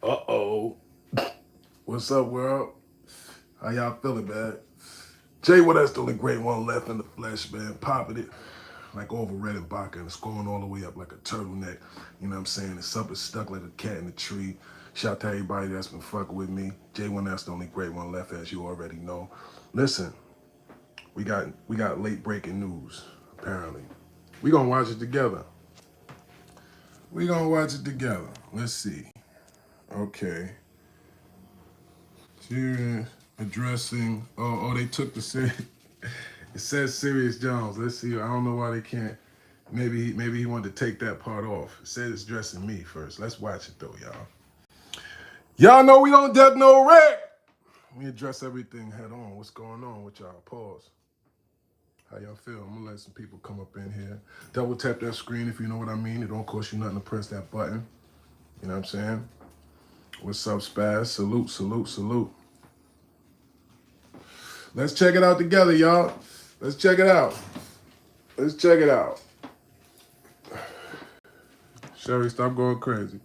Uh-oh. What's up, world? How y'all feeling, man? Jay, what else? The only great one left in the flesh, man. Popping it like over red and Baca and it's going all the way up like a turtleneck. You know what I'm saying? The sup is stuck like a cat in a tree. Shout out to everybody that's been fucking with me. J1, that's the only great one left, as you already know. Listen, we got late breaking news, apparently. We gonna watch it together. We gonna watch it together. Let's see. Okay. Serious addressing. Oh, they took the serious. It says Serius Jones. Let's see. I don't know why they can't. Maybe he wanted to take that part off. It says it's addressing me first. Let's watch it though, y'all. Y'all know we don't death no wreck. We address everything head on. What's going on with y'all? Pause. How y'all feel? I'm gonna let some people come up in here. Double tap that screen if you know what I mean. It don't cost you nothing to press that button. You know what I'm saying? What's up, Spaz? Salute, salute, salute. Let's check it out together, y'all. Let's check it out. Let's check it out. Sherry, stop going crazy.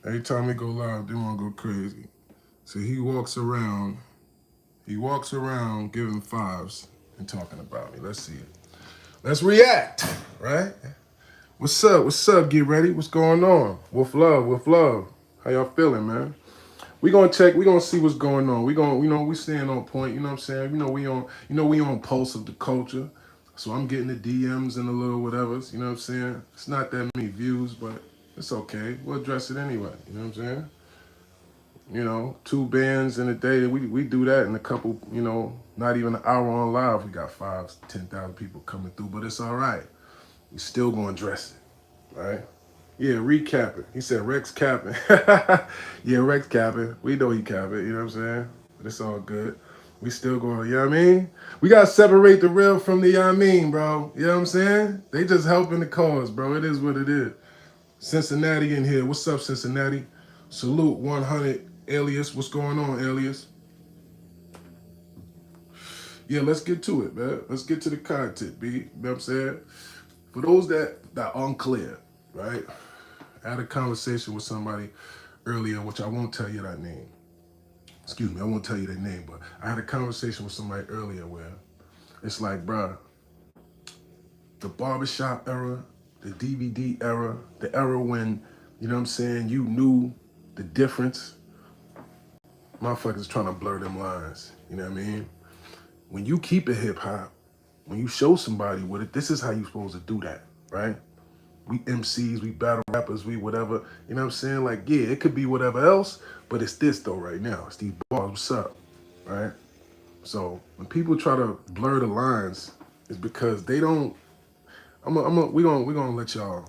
Every time we go live, they want to go crazy. So he walks around giving fives and talking about me. Let's see it. Let's react, right? What's up? What's up? Get ready. What's going on? With love, with love. How y'all feeling, man? We gonna see what's going on. We staying on point, you know what I'm saying? We on pulse of the culture. So I'm getting the DMs and the little whatevers, you know what I'm saying? It's not that many views, but it's okay. We'll address it anyway, you know what I'm saying? You know, 2 bands in a day, we do that in a couple, not even an hour on live. We got 10,000 people coming through, but it's all right. We still gonna address it, right? Yeah, recapping. He said Rex capping. Yeah, Rex capping. We know he capping, you know what I'm saying? But it's all good. We still going, you know what I mean? We got to separate the real from the, you know what I mean, bro? You know what I'm saying? They just helping the cause, bro. It is what it is. Cincinnati in here. What's up, Cincinnati? Salute 100. Alias, what's going on, Alias? Yeah, let's get to it, man. Let's get to the content, B. You know what I'm saying? For those that are unclear, right? I had a conversation with somebody earlier, which I won't tell you that name. Excuse me, I won't tell you their name, but I had a conversation with somebody earlier where it's like, bruh, the barbershop era, the DVD era, the era when, you know what I'm saying, you knew the difference. Motherfuckers trying to blur them lines, you know what I mean? When you keep it hip hop, when you show somebody with it, this is how you supposed to do that, right? We MCs, we battle rappers, we whatever. You know what I'm saying? Like, yeah, it could be whatever else, but it's this though right now. It's these bars, what's up, right? So when people try to blur the lines, it's because they don't. We're gonna let y'all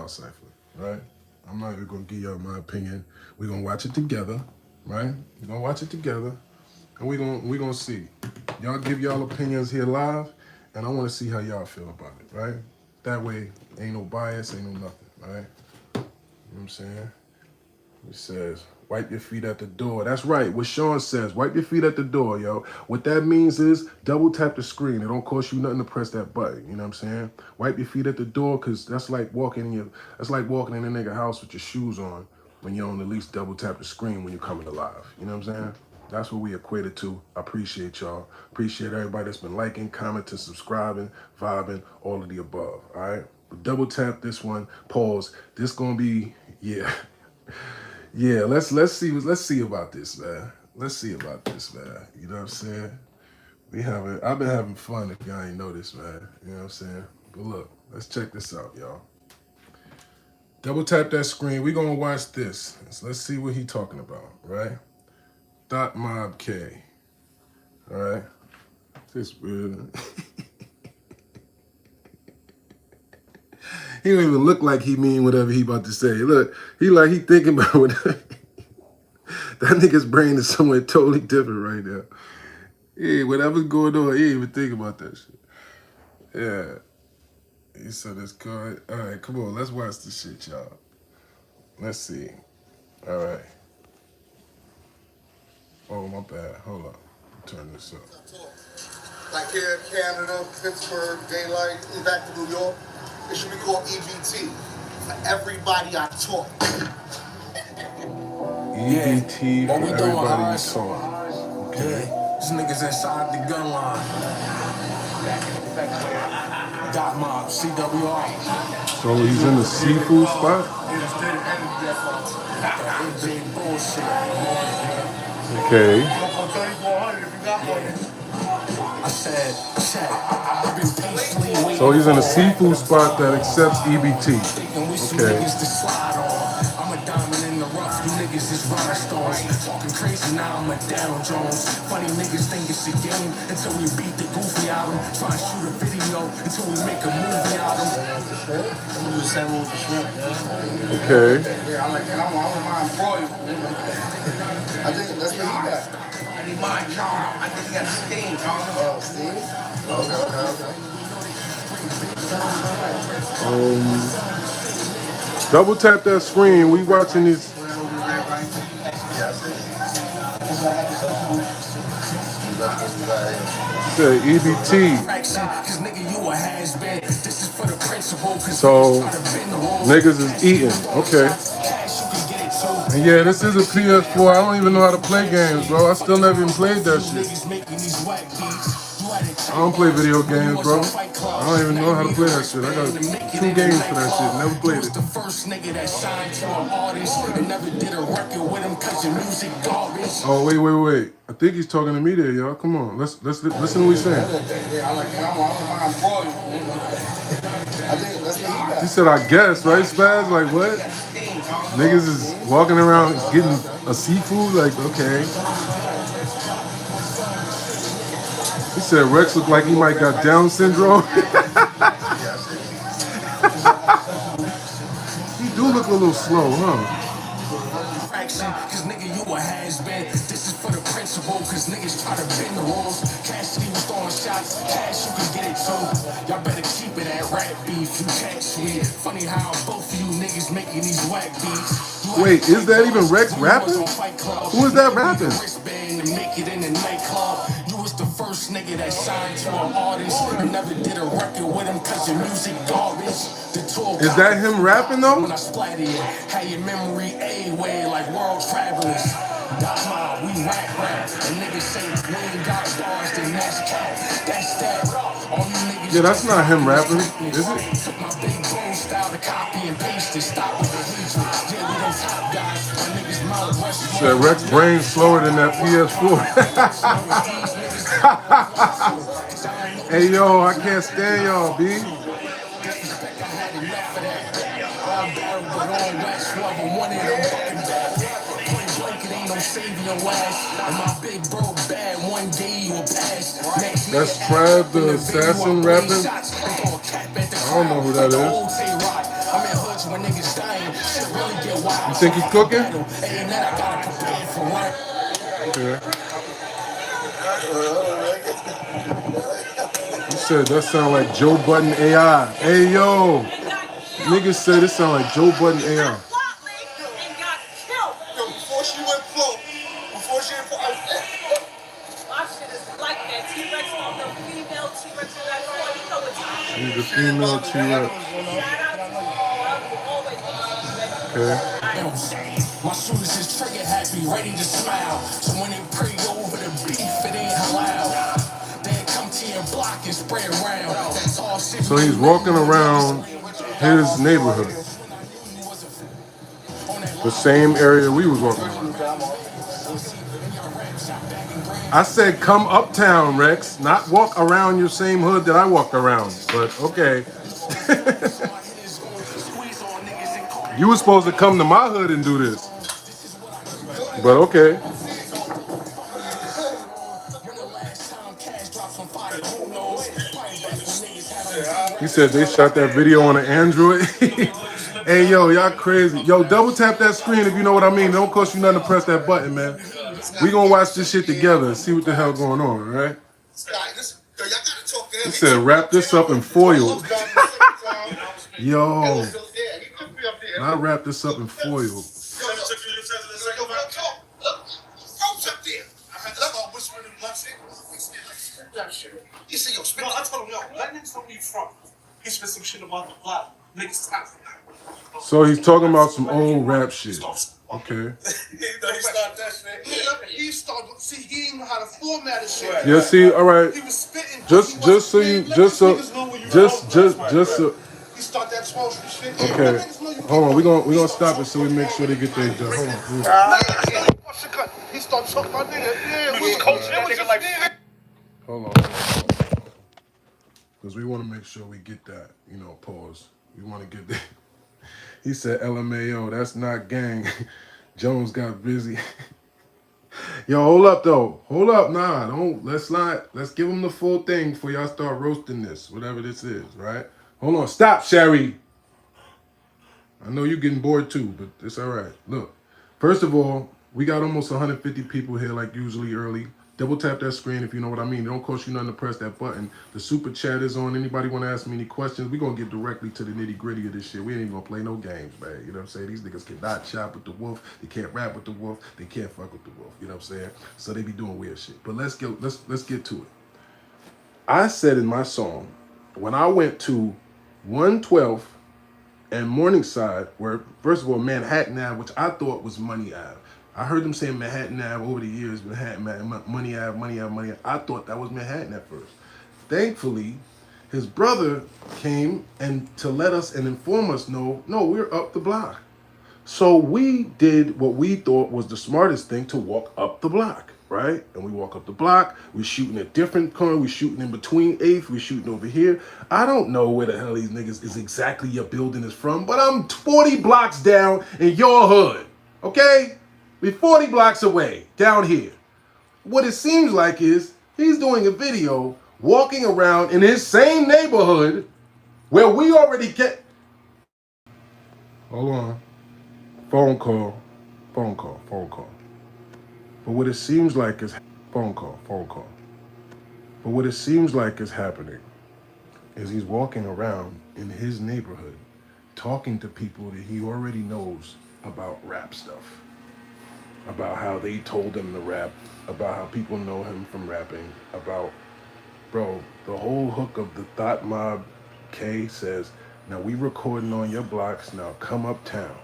cipher, right? I'm not even gonna give y'all my opinion. We're gonna watch it together, right? We're gonna watch it together, and we're gonna see. Y'all give y'all opinions here live, and I want to see how y'all feel about it, right? That way, ain't no bias, ain't no nothing, right? You know what I'm saying? He says, wipe your feet at the door. That's right, what Sean says, wipe your feet at the door, yo. What that means is double tap the screen. It don't cost you nothing to press that button, you know what I'm saying? Wipe your feet at the door, because that's like walking in a nigga house with your shoes on when you don't at least double tap the screen when you're coming alive. You know what I'm saying? That's what we equated to. I appreciate y'all. Appreciate everybody that's been liking, commenting, subscribing, vibing, all of the above. All right. But double tap this one. Pause. This gonna be, yeah, yeah. Let's see about this, man. Let's see about this, man. You know what I'm saying? I've been having fun. If y'all ain't noticed, man. You know what I'm saying? But look, let's check this out, y'all. Double tap that screen. We gonna watch this. So let's see what he talking about, right? Dot Mob K. All right. This weird. He don't even look like he mean whatever he about to say. Look, he thinking about what that nigga's brain is somewhere totally different right now. Yeah, whatever's going on, he ain't even thinking about that shit. Yeah. He said it's good. All right, come on, let's watch this shit, y'all. Let's see. All right. Oh, my bad. Hold up. Turn this up. Like here in Canada, Pittsburgh, Daylight, back to New York, it should be called EBT. For everybody I taught. EBT What for we doing, everybody you Horace? talk. Okay. These niggas inside the gun line. Dot Mob, CWR. So he's in the seafood spot? Big bullshit. Okay. I said, I've been patiently waiting. So he's in a seafood spot that accepts EBT. Thinking we some Okay. niggas to slide on. I'm a diamond in the rough, you niggas is rhinestones. Talking crazy now, I'm a Down Jones. Funny niggas think it's a game until we beat the goofy out 'em. Try and shoot a video until we make a movie out 'em. I'm gonna do the same with the shrimp, yeah. Okay. Yeah, I like that. I don't mind broiled. I think that's what he got. I need mine, John. I think he got steam. Oh, Steve? Okay. Double tap that screen. We watching these. Said EBT. So niggas is eating. Okay. And yeah, this is a PS4. I don't even know how to play games, bro. I still never even played that shit. I don't play video games, bro. I don't even know how to play that shit. I got 2 games for that shit. Never played it. Oh, wait. I think he's talking to me there, y'all. Come on. Let's listen to what he's saying. Yeah, I like that. I don't mind broiled. I think that's what he got. He said, I guess, right, Spaz? Like, what? Niggas is walking around getting a seafood? Like, okay. He said Rex looked like he might got Down syndrome. He do look a little slow, huh? Cause nigga, you a has-been. This is for the principal, cause niggas try to bend the rules. Cassidy was throwing shots, cash, you can get it too. Y'all better keep it at rap beef, you catch me. Funny how both of you niggas making these whack beats. Wait, is that even Rex rapping? Who is that rapping? You was the first nigga that signed to an artist. You never did a record with him cause your music garbage. Is that him rapping though? When I splattered it, had your memory A-way like world travelers. That's why we rap. And niggas say we ain't got bars, then that's cat. That's that. All you niggas. Yeah, that's not him rapping, is it? Took my big bone style to copy and paste it. Stop with the hatred. Yeah, we them top guys. My niggas mouth rush. Said Rex brain slower than that PS4. Hey yo, I can't stand y'all, B. That's Trav the Assassin rapping. I don't know who that is. You think he's cooking? Okay. You said that sound like Joe Budden AI. Hey yo, niggas said it sound like Joe Budden AI. Before she went flow, before she went My shit is like that. T-Rex on the female T-Rex on that floor. You know what He's the female T-Rex. Shout out to all. I will always love you, baby. Okay. My shooters is trigger happy, ready to smile. So when they pray over the beef, it ain't halal. They come to your block and spread around. That's all shit. So he's walking around his neighborhood. The same area we was walking around. I said come uptown, Rex, not walk around your same hood that I walked around. But okay. You were supposed to come to my hood and do this. But okay. He said they shot that video on an Android. Hey yo, y'all crazy. Yo, double tap that screen if you know what I mean. It don't cost you nothing to press that button, man. We gonna watch this shit together and see what the hell going on, right? He said wrap this up in foil. Yo, not wrap this up in foil. You see, yo, no, I told him, yo, let niggas know where you from. He spit some shit about the block. Niggas toxic. So he's talking about some old rap shit. Okay. You know, he started that shit. He started. See, he didn't know how to format his shit. Right. Yeah, see, all right. He was spitting. Just so you, just so, just so. He started that 12th Street shit. Okay. Let niggas know you Hold on, get we're money. gonna stop it so we make sure they get their hold on. Let niggas know you bust your cut. He started talking about nigga. Yeah, what's coach? That nigga like. Hold on. Because we want to make sure we get that, you know, pause. We want to get that. He said LMAO, that's not gang. Jones got busy. Yo, hold up though. Hold up. Nah, let's give him the full thing before y'all start roasting this, whatever this is, right? Hold on. Stop, Sherry. I know you're getting bored too, but it's all right. Look, first of all, we got almost 150 people here like usually early. Double tap that screen if you know what I mean. It don't cost you nothing to press that button. The super chat is on. Anybody want to ask me any questions? We're going to get directly to the nitty gritty of this shit. We ain't even going to play no games, man. You know what I'm saying? These niggas cannot chop with the wolf. They can't rap with the wolf. They can't fuck with the wolf. You know what I'm saying? So they be doing weird shit. But let's get to it. I said in my song, when I went to 112th and Morningside, where first of all Manhattan Ave, which I thought was Money Ave. I heard them saying Manhattan Ave over the years, Manhattan, Money Ave, Money Ave, Money Ave. I thought that was Manhattan at first. Thankfully, his brother came and to let us and inform us, no, we're up the block. So we did what we thought was the smartest thing to walk up the block, right? And we walk up the block, we're shooting a different corner, we're shooting in between 8th, we're shooting over here. I don't know where the hell these niggas is exactly your building is from, but I'm 40 blocks down in your hood, okay? We're 40 blocks away, down here. What it seems like is he's doing a video walking around in his same neighborhood where we already get... Hold on. Phone call. But what it seems like is phone call. But what it seems like is happening is he's walking around in his neighborhood talking to people that he already knows about rap stuff. About how they told him to rap, about how people know him from rapping, about, bro, the whole hook of the Thought Mob K says, now we recording on your blocks, now come uptown.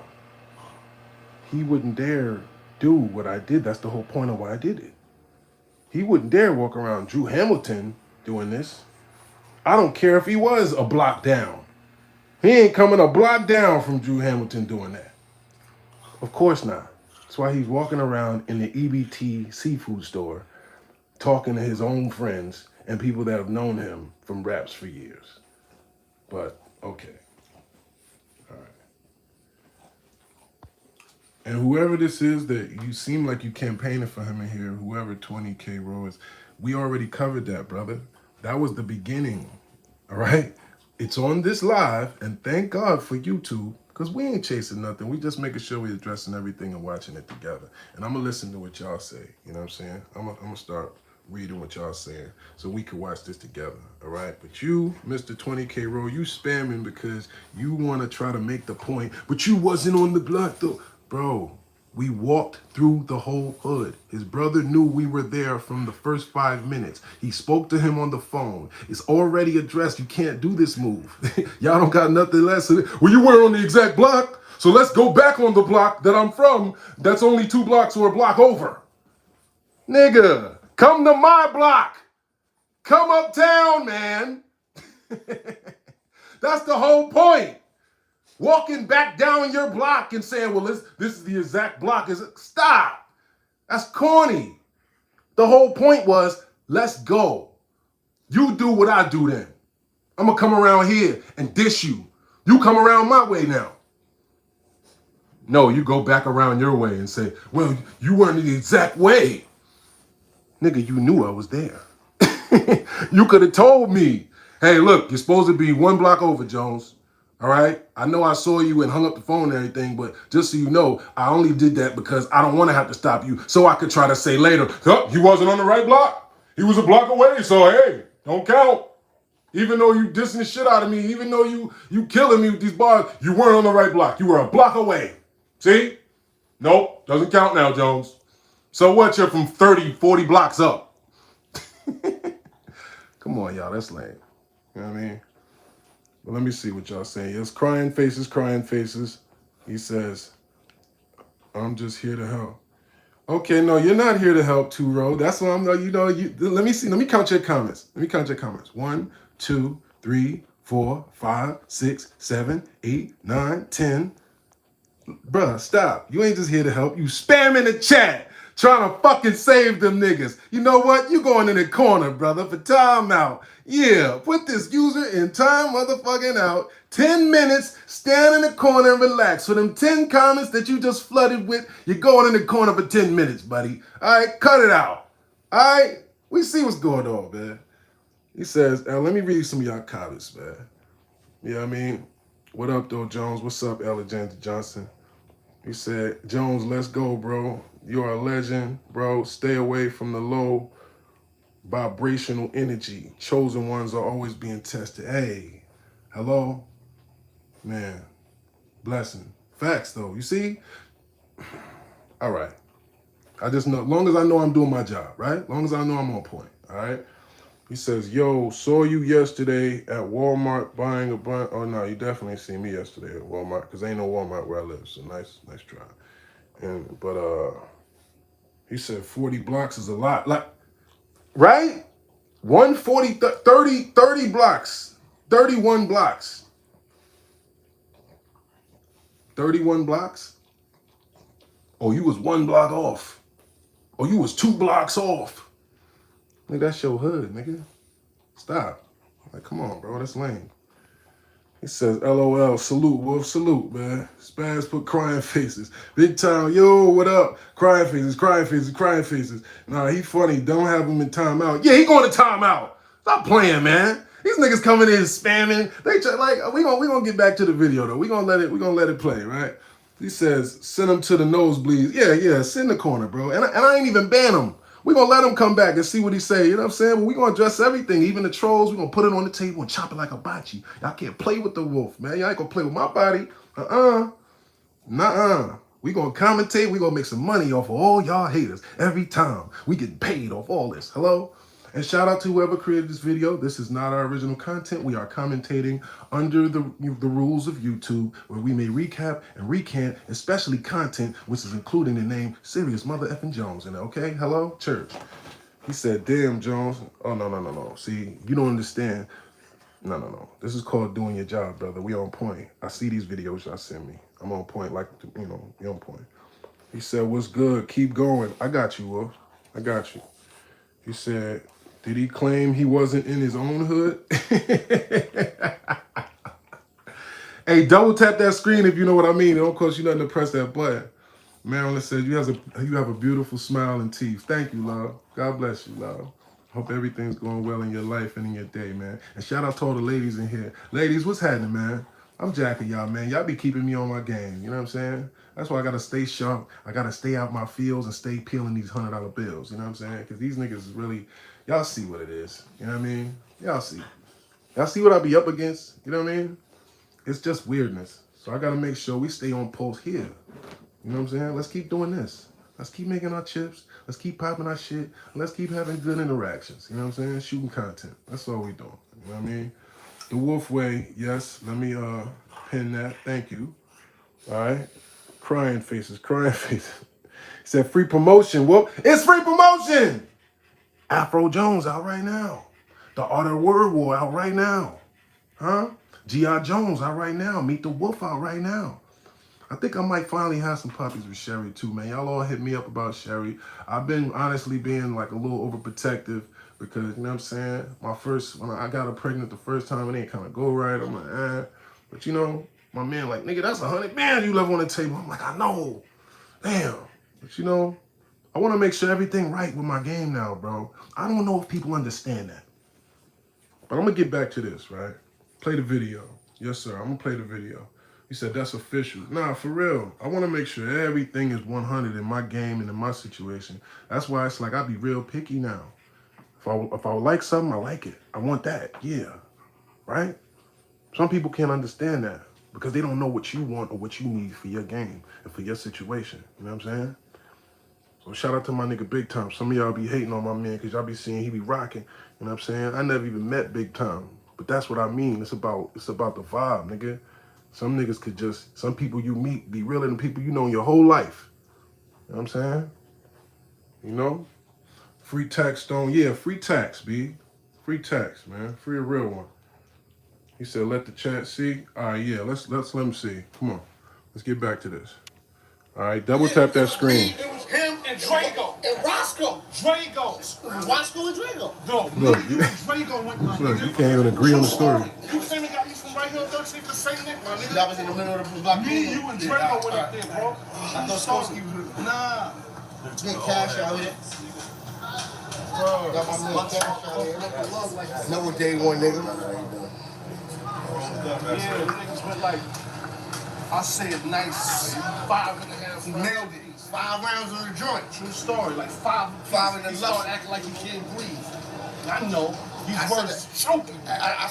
He wouldn't dare do what I did. That's the whole point of why I did it. He wouldn't dare walk around Drew Hamilton doing this. I don't care if he was a block down. He ain't coming a block down from Drew Hamilton doing that. Of course not. That's why he's walking around in the EBT seafood store talking to his own friends and people that have known him from raps for years. But, okay. All right. And whoever this is that you seem like you campaigning for him in here, whoever 20K Row is, we already covered that, brother. That was the beginning, all right? It's on this live, and thank God for YouTube, because we ain't chasing nothing. We just making sure we're addressing everything and watching it together. And I'm going to listen to what y'all say, you know what I'm saying? I'm going to start reading what y'all saying so we can watch this together, all right? But you, Mr. 20K Row, you spamming because you want to try to make the point, but you wasn't on the block, though. Bro, we walked through the whole hood. His brother knew we were there from the first 5 minutes. He spoke to him on the phone. It's already addressed. You can't do this move. Y'all don't got nothing less. Well, you weren't on the exact block, so let's go back on the block that I'm from. That's only 2 blocks or a block over. Nigga, come to my block. Come uptown, man. That's the whole point. Walking back down your block and saying, well, this is the exact block. Stop. That's corny. The whole point was, let's go. You do what I do then. I'm going to come around here and dish you. You come around my way now. No, you go back around your way and say, well, you weren't the exact way. Nigga, you knew I was there. You could have told me, hey, look, you're supposed to be 1 block over, Jones. All right? I know I saw you and hung up the phone and everything, but just so you know, I only did that because I don't want to have to stop you so I could try to say later, oh, he wasn't on the right block. He was a block away, so hey, don't count. Even though you dissing the shit out of me, even though you killing me with these bars, you weren't on the right block. You were a block away. See? Nope, doesn't count now, Jones. So what? You're from 30, 40 blocks up. Come on, y'all, that's lame. You know what I mean? But let me see what y'all saying. It's crying faces, crying faces. He says, I'm just here to help. Okay, no, you're not here to help, Two Row. That's why I'm. Let me see. Let me count your comments. Let me count your comments. 1, 2, 3, 4, 5, 6, 7, 8, 9, 10. Bruh, stop. You ain't just here to help. You spam in the chat trying to fucking save them niggas. You know what? You going in the corner, brother, for timeout. Yeah, put this user in time motherfucking out. 10 minutes, stand in the corner and relax. For them 10 comments that you just flooded with, you're going in the corner for 10 minutes, buddy. All right, cut it out. All right? We see what's going on, man. He says, let me read some of y'all comments, man. You know what I mean? What up, though, Jones? What's up, Alexander Johnson? He said, Jones, let's go, bro. You're a legend, bro. Stay away from the low vibrational energy. Chosen ones are always being tested. Hey, hello? Man, blessing. Facts, though. You see? All right. I just know, long as I know I'm doing my job, right? Long as I know I'm on point, all right? He says, yo, saw you yesterday at Walmart buying a bunch. Oh, no, you definitely seen me yesterday at Walmart because ain't no Walmart where I live. So nice try. But he said 40 blocks is a lot. Like, right? 140, 30 blocks. 31 blocks. 31 blocks? Oh, you was 1 block off. Oh, you was 2 blocks off. Nigga, that's your hood, nigga. Stop. Like, come on, bro. That's lame. He says, LOL, salute, Wolf, salute, man. Spaz put crying faces. Big time, yo, what up? Crying faces, crying faces, crying faces. Nah, he funny. Don't have him in timeout. Yeah, he going to timeout. Stop playing, man. These niggas coming in spamming. They try, like, we gonna get back to the video though. We gonna let it play, right? He says, send him to the nosebleeds. Yeah, sit in the corner, bro. And I ain't even ban him. We gonna let him come back and see what he say. You know what I'm saying? But we gonna address everything, even the trolls. We gonna put it on the table and chop it like a bocce. Y'all can't play with the wolf, man. Y'all ain't gonna play with my body. Nuh-uh. We gonna commentate. We gonna make some money off of all y'all haters every time. We get paid off all this. Hello? And shout out to whoever created this video. This is not our original content. We are commentating under the rules of YouTube, where we may recap and recant, especially content, which is including the name Serius Mother Effing Jones in it. Okay? Hello? Church. He said, damn, Jones. Oh, no. See, you don't understand. No. This is called doing your job, brother. We on point. I see these videos y'all send me. I'm on point, like, we on point. He said, what's good? Keep going. I got you, Wolf. I got you. He said, did he claim he wasn't in his own hood? Hey, double tap that screen if you know what I mean. It don't cost you nothing to press that button. Marilyn says, you have a beautiful smile and teeth. Thank you, love. God bless you, love. Hope everything's going well in your life and in your day, man. And shout out to all the ladies in here. Ladies, what's happening, man? I'm jacking y'all, man. Y'all be keeping me on my game. You know what I'm saying? That's why I got to stay sharp. I got to stay out my fields and stay peeling these $100 bills. You know what I'm saying? Because these niggas is really, y'all see what it is. You know what I mean? Y'all see. Y'all see what I be up against? You know what I mean? It's just weirdness. So I got to make sure we stay on post here. You know what I'm saying? Let's keep doing this. Let's keep making our chips. Let's keep popping our shit. Let's keep having good interactions. You know what I'm saying? Shooting content. That's all we doing. You know what I mean? The Wolf Way, yes. Let me pin that. Thank you. All right. Crying faces. He said free promotion. Well, it's free promotion. Afro Jones out right now. The Art of Word War out right now. Huh? G.I. Jones out right now. Meet the Wolf out right now. I think I might finally have some puppies with Sherry too, man. Y'all all hit me up about Sherry. I've been honestly being like a little overprotective because, you know what I'm saying? When I got her pregnant the first time, it didn't kind of go right. I'm like, But you know, my man like, nigga, that's 100 bands you left on the table. I'm like, I know. Damn. But you know, I want to make sure everything right with my game now, bro. I don't know if people understand that. But I'm going to get back to this, right? Play the video. Yes, sir. I'm going to play the video. He said, that's official. Nah, for real. I want to make sure everything is 100 in my game and in my situation. That's why it's like I be real picky now. If I like something, I like it. I want that. Yeah. Right? Some people can't understand that because they don't know what you want or what you need for your game and for your situation. You know what I'm saying? So shout out to my nigga Big Time. Some of y'all be hating on my man because y'all be seeing he be rocking. You know what I'm saying? I never even met Big Time. But that's what I mean. It's about the vibe, nigga. Some niggas some people you meet be realer than people you know in your whole life. know what I'm saying? You know? Free tax stone. Yeah, free tax, B. Free tax, man. Free a real one. He said, let the chat see. All right, yeah, let's let him see. Come on. Let's get back to this. All right, double tap that screen. It was him and Drago. And Roscoe. Drago. Roscoe and Drago. No, Look, you and Drago went, my look, nigga. you can't even agree on the story. You came and got me from right here on 13th to St. Nick, my nigga. That was in the middle of the block. Me, you, and Drago went up there, bro. I thought Skorsky was Nah. big cash out here. Got my little cash out here. Never day one, nigga. Yeah, the niggas went like, I say a nice 5.5 rounds. Nailed it. 5 rounds on the joint. True story, like five in the he left. started acting like he can't breathe. I know. These I words said choking. I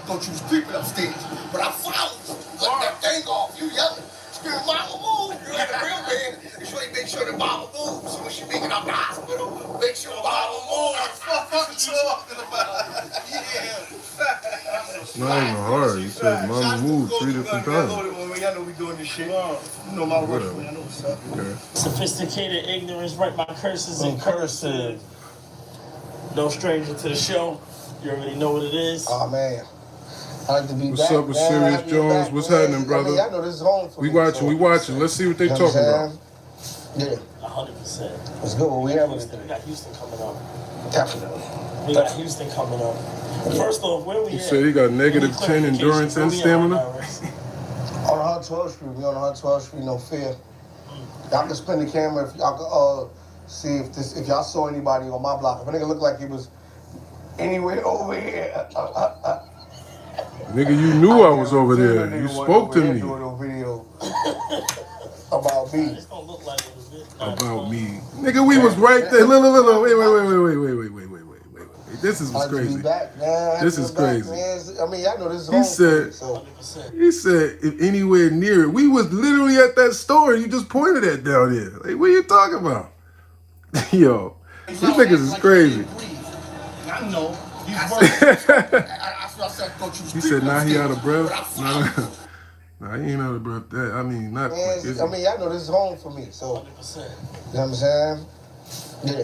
thought you was creeping upstairs, but I followed you. Let that thing off. You yelling. Screaming, mama move. You like a real man. You should make sure the mama moves. So when she making up the hospital, make sure mama moves. What you talking about? Yeah. It's not even hard. He said, mama moved 3 different times. Y'all know we doing this shit. You know my work, man. I know what's up. Okay. Sophisticated ignorance, write my curses in cursive. No stranger to the show. You already know what it is. Oh man, I like to be What's back. up with man. Serious I like to be Jones? back, What's man. happening, brother? I mean, I know this is home for We me, watching, so- we watching. Let's see what they You know talking what about. I'm saying? 100%. Let's go. What we having Houston, we today? got Houston coming up. Definitely. We got Houston coming up. First off, where we He at? said he got We negative need 10 endurance clarification. and Where we at stamina. right now, right? On 112th Street. We on 112th Street. No fear. Y'all can spin the camera if y'all can see if y'all saw anybody on my block. If a nigga looked like he was anywhere over here. Nigga, you knew I was over there. You spoke to me Doing a video about me. It's gonna look like it was good. about me. Nigga, we was right there. Look. Wait. This is what's I like to be crazy. back, man. This is crazy. Man. I mean, I know this is He home said- for me, 100%. He said, if anywhere near it, we was literally at that store you just pointed at down there. Like, what are you talking about? Yo, these niggas is crazy. I know. These I words thought you was He said, now he out of upstairs, breath. but I followed you. Nah, he ain't out of breath. That I mean, not Man, quick. Is I it? mean, I know this is home for me, so 100%. you know what I'm saying? Yeah,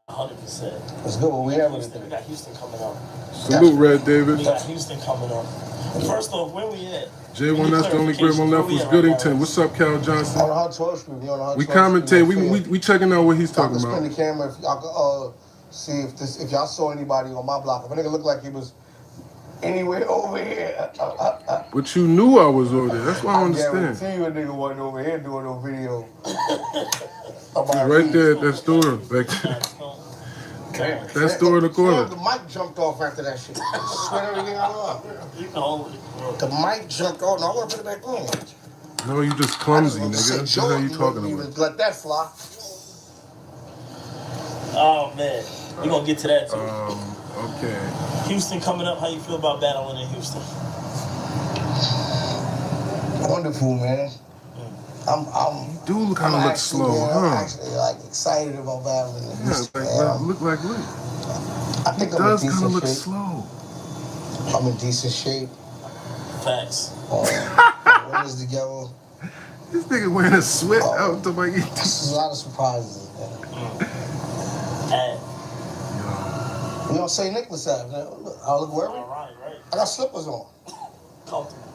100%. let's go. What we having Houston, we today? got Houston coming up. Salute, Red We David. got Houston coming up. First off, where we at? J1, that's the only grip on left was Goodington. What's up, Cal Johnson? On 112th Street. We on 112th We Street. commentate. no fear. We checking out what he's Y'all talking can spin about. the camera if y'all can see if y'all saw anybody on my block. If a nigga looked like he was anywhere over here. But you knew I was over there. That's why I don't understand. guarantee you a nigga wasn't over here doing no video. He's about right me. there at that store. Back there. That store in the corner. The mic jumped off after that shit. Sweat everything I love. You can hold it. The mic jumped off. No, I want to put it back on. No, you just clumsy, I nigga. just That's how you Jordan talking wouldn't about. even let that fly. Oh man, we gonna get to that too. Okay. Houston coming up. How you feel about battling in Houston? Wonderful, man. I'm Dude kind of I'm look actually, slow, man, I'm huh? actually like excited about battling in Yeah, Houston, like, man. look. I think He I'm in does kind of decent look shape. slow. I'm in decent shape. Facts. Winners together. This nigga wearing a sweat out to my There's a lot of surprises, man. And, You know, St. Nicholas Ave. I look worried. all right, right. I got slippers on. Comfortable.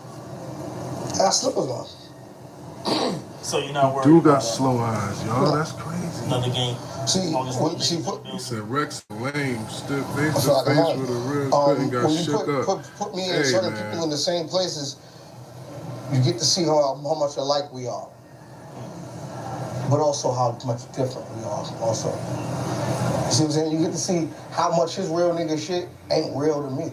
I got slippers on. So you're not worried Dude about got slow eyes, y'all. That's crazy. another game. See, Long as see, the put, He said Rex lame, stood face That's to what I face can with a learn. real good and got When you shook up. put me and Hey, certain man. people in the same places, you get to see how much alike we are. But also how much different we are also. You see what I'm saying? You get to see how much his real nigga shit ain't real to me.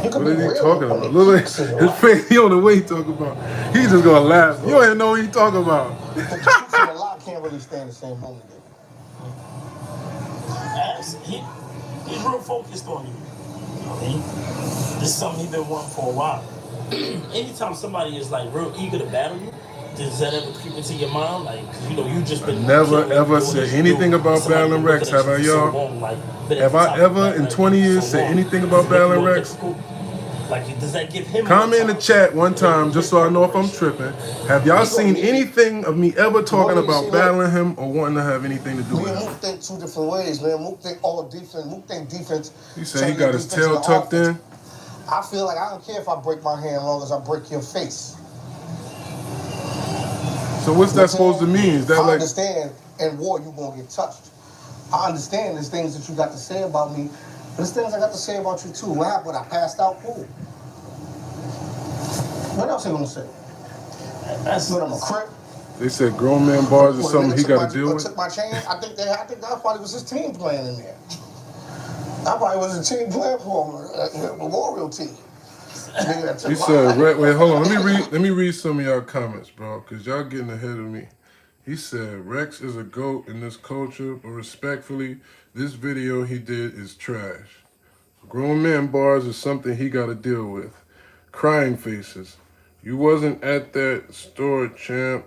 You can What be is he real talking on about? the Look at keeps in your his life. face. He don't know what he talking about. He's just gonna laugh. You don't even know what he talking about. But the truth and the lie can't really stay in the same room together. He's real focused on you. You know what I mean? This is something he's been wanting for a while. Anytime somebody is like real eager to battle you, does that ever creep into your mind? Like, you know, you just been Never killing, ever doing said what you anything do, about somebody battling been Rex, looking at have I, you for so y'all? long, like, been at Have the I top of ever that, in like, 20 years so said long. anything Does about it make it battling more Rex? difficult? Like, does that give him Comment in more the time? chat one time, just so I know if I'm tripping. Have y'all seen anything of me ever talking about battling him or wanting to have anything to do Me with and him? Mook think two different ways, man. Mook think all defense. Mook think defense. He said he turn got the his defense tail into tucked offense. in. I feel like I don't care if I break my hand as long as I break your face. So what's that supposed to mean? Is that I like... understand in war you gonna get touched. I understand there's things that you got to say about me. There's things I got to say about you too. What happened? I passed out. Cool. What else you gonna say? That's What, I'm a crip? They said grown man bars is What, something nigga he took got my- to deal with. Took my chain. I think that probably was his team playing in there. That probably was a team playing for him, Memorial team. Nigga that took He my- said, wait, hold on. Let me read some of y'all comments, bro, because y'all getting ahead of me. He said, Rex is a GOAT in this culture, but respectfully, this video he did is trash. Grown man bars is something he got to deal with. Crying faces. You wasn't at that store, champ.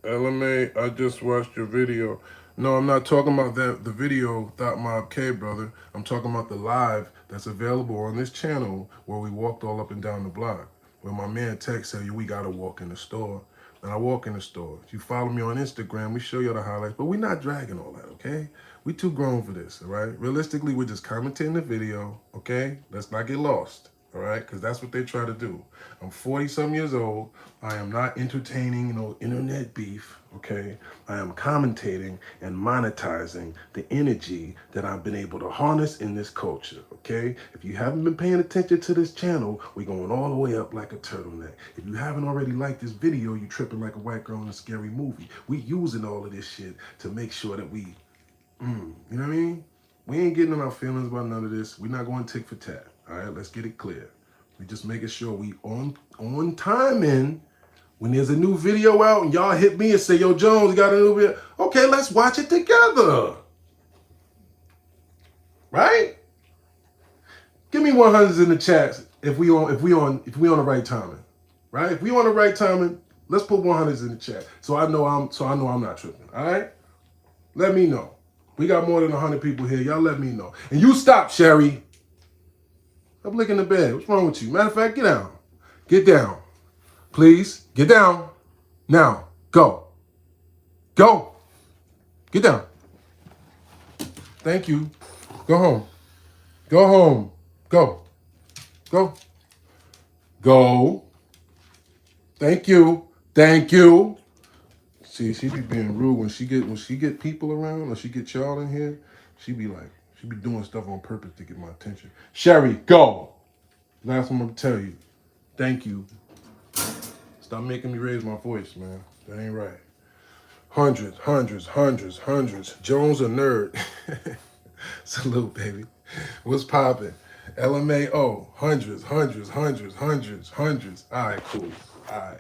LMA, I just watched your video. No, I'm not talking about the video, Thought Mob K, brother. I'm talking about the live that's available on this channel where we walked all up and down the block. Where my man Tex said, we got to walk in the store. And I walk in the store. If you follow me on Instagram, we show you the highlights, but we're not dragging all that, okay? We too grown for this, all right? Realistically, we're just commenting the video, okay? Let's not get lost, all right? Because that's what they try to do. I'm 40-some years old. I am not entertaining, internet beef, okay? I am commentating and monetizing the energy that I've been able to harness in this culture, okay? If you haven't been paying attention to this channel, we're going all the way up like a turtleneck. If you haven't already liked this video, you tripping like a white girl in a scary movie. We using all of this shit to make sure that we, you know what I mean? We ain't getting in our feelings about none of this. We're not going tick for tat, all right? Let's get it clear. We just making sure we on timing. When there's a new video out and y'all hit me and say, yo, Jones got a new video. Okay, let's watch it together. Right? Give me 100s in the chat if we on the right timing. Right? If we on the right timing, let's put 100s in the chat. So I know I'm not tripping. All right? Let me know. We got more than 100 people here. Y'all let me know. And you stop, Sherry. Stop licking the bed. What's wrong with you? Matter of fact, get down. Get down. Please, get down. Now, go. Go. Get down. Thank you. Go home. Go home. Go. Go. Go. Thank you. Thank you. See, she be being rude when she get people around or she get y'all in here. She be doing stuff on purpose to get my attention. Sherry, go. Last one I'm gonna tell you. Thank you. Stop making me raise my voice, man. That ain't right. Hundreds. Jones a nerd. Salute, baby. What's poppin'? LMAO. Hundreds. All right, cool. All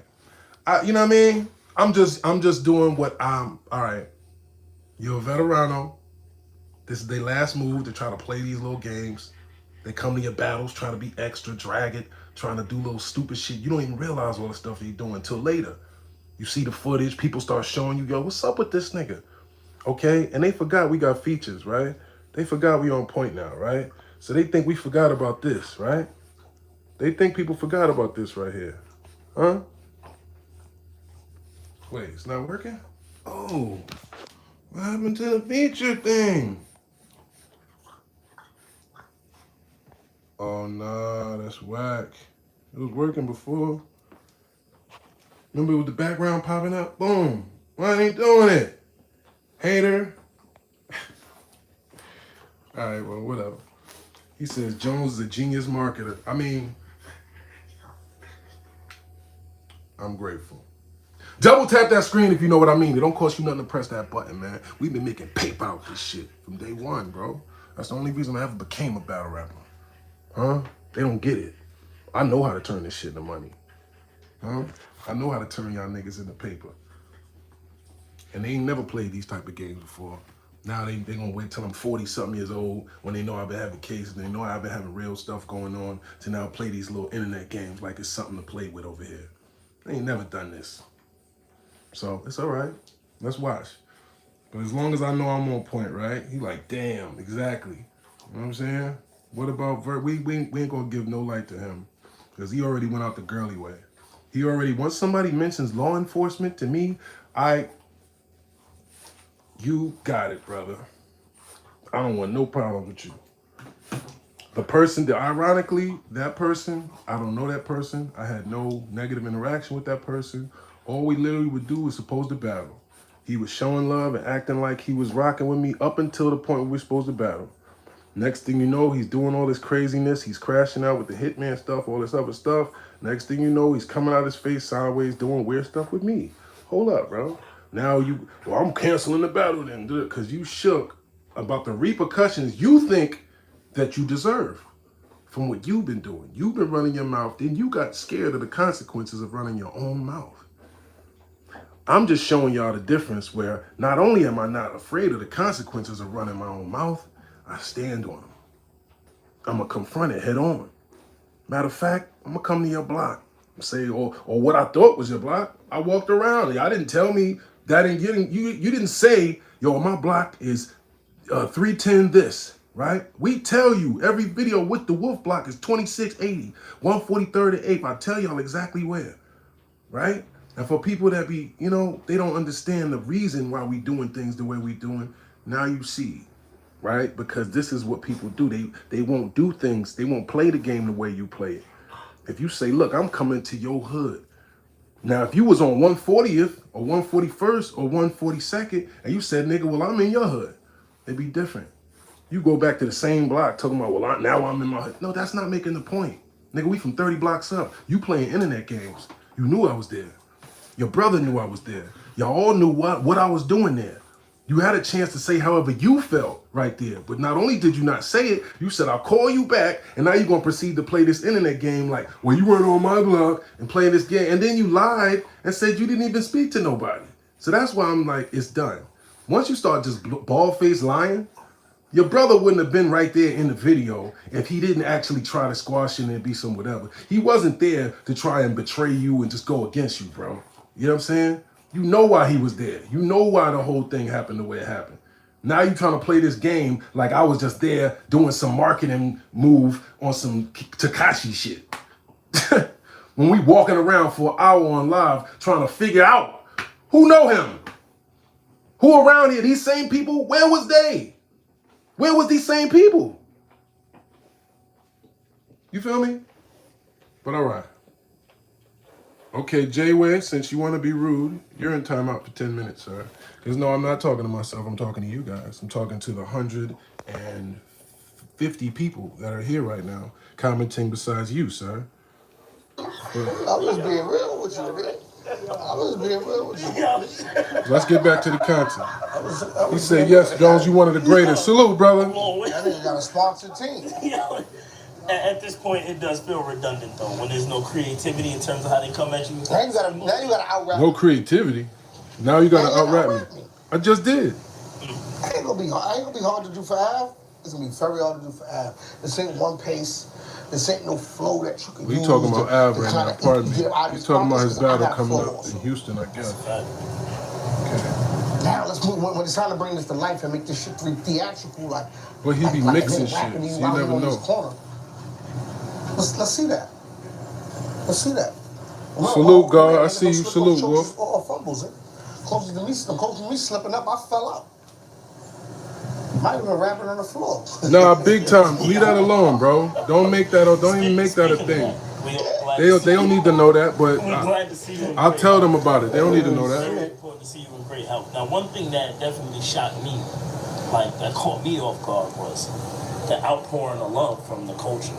right. You know what I mean? I'm just doing what I'm. All right. You're a veterano. This is their last move to try to play these little games. They come to your battles trying to be extra, drag it, trying to do little stupid shit. You don't even realize all the stuff he's doing until later. You see the footage, people start showing you, yo, what's up with this nigga? Okay? And they forgot we got features, right? They forgot we on point now, right? So they think we forgot about this, right? They think people forgot about this right here. Huh? Wait, it's not working? Oh, what happened to the feature thing? Oh, nah, that's whack. It was working before. Remember with the background popping up? Boom. Why ain't doing it? Hater. All right, well, whatever. He says Jones is a genius marketer. I mean, I'm grateful. Double tap that screen if you know what I mean. It don't cost you nothing to press that button, man. We've been making paper out this shit from day one, bro. That's the only reason I ever became a battle rapper. Huh? They don't get it. I know how to turn this shit into money. Huh? I know how to turn y'all niggas into paper. And they ain't never played these type of games before. Now they gonna wait till I'm 40-something years old when they know I've been having cases, they know I've been having real stuff going on to now play these little internet games like it's something to play with over here. They ain't never done this. So it's all right. Let's watch. But as long as I know I'm on point, right? He like, damn, exactly. You know what I'm saying? What about Vert? We ain't gonna give no light to him. because he already went out the girly way. He already, once somebody mentions law enforcement to me, you got it, brother. I don't want no problems with you. The person that, ironically, that person, I don't know that person. I had no negative interaction with that person. All we literally would do was supposed to battle. He was showing love and acting like he was rocking with me up until the point where we're supposed to battle. Next thing you know, he's doing all this craziness. He's crashing out with the hitman stuff, all this other stuff. Next thing you know, he's coming out his face sideways, doing weird stuff with me. Hold up, bro. Now I'm canceling the battle then, because you shook about the repercussions you think that you deserve from what you've been doing. You've been running your mouth, then you got scared of the consequences of running your own mouth. I'm just showing y'all the difference where not only am I not afraid of the consequences of running my own mouth, I stand on them. I'm going to confront it head on. Matter of fact, I'm going to come to your block and say, or what I thought was your block. I walked around. I didn't tell me that, and you didn't say, yo, my block is 310 this, right? We tell you every video with the wolf block is 2680, 143rd and 8th. I tell y'all exactly where, right? And for people that be, they don't understand the reason why we doing things the way we doing, now you see, right? Because this is what people do. They won't do things. They won't play the game the way you play it. If you say, look, I'm coming to your hood. Now, if you was on 140th or 141st or 142nd and you said, nigga, well, I'm in your hood, it'd be different. You go back to the same block talking about, well, now I'm in my hood. No, that's not making the point. Nigga, we from 30 blocks up. You playing internet games. You knew I was there. Your brother knew I was there. Y'all all knew what I was doing there. You had a chance to say however you felt right there. But not only did you not say it, you said, I'll call you back, and now you're going to proceed to play this internet game like, well, you weren't on my block and playing this game. And then you lied and said you didn't even speak to nobody. So that's why I'm like, it's done. Once you start just bald-faced lying, your brother wouldn't have been right there in the video if he didn't actually try to squash it and be some whatever. He wasn't there to try and betray you and just go against you, bro. You know what I'm saying? You know why he was there. You know why the whole thing happened the way it happened. Now you trying to play this game like I was just there doing some marketing move on some Takashi shit. When we walking around for an hour on live trying to figure out who know him. Who around here? These same people? Where was they? Where was these same people? You feel me? But all right. Okay, Jay, since you want to be rude, you're in timeout for 10 minutes, sir. Because no, I'm not talking to myself. I'm talking to you guys. I'm talking to the 150 people that are here right now commenting besides you, sir. I was being real with you, man. I was being real with you. Let's get back to the content. He said, yes, Jones, you one of the greatest. Salute, brother. That nigga got a sponsored team. At this point, it does feel redundant, though, when there's no creativity in terms of how they come at you. Now you gotta out-rap No creativity. Now you got to out-rap me. I just did. I ain't gonna be hard to do for Av. It's gonna be very hard to do for Av. This ain't one pace. This ain't no flow that you can use. We talking about Av right now, pardon me. He's talking about his battle coming up in Houston, I guess. Right. Okay. Now let's move. When it's time to bring this to life and make this shit theatrical, like. Well, he be mixing shit, so you never know. Let's see that. Let's see that. Salute, God. I see you. Salute, Wolf. Or fumbles it. Closer to me slipping up, I fell out. Might have been rapping on the floor. Nah, big time. Leave that alone, bro. Don't make that. Don't even make that a thing. They don't need to know that, but I'll tell them about it. They don't need to know that. Very important to see you in great health. Now, one thing that definitely shocked me, like that caught me off guard, was the outpouring of love from the culture.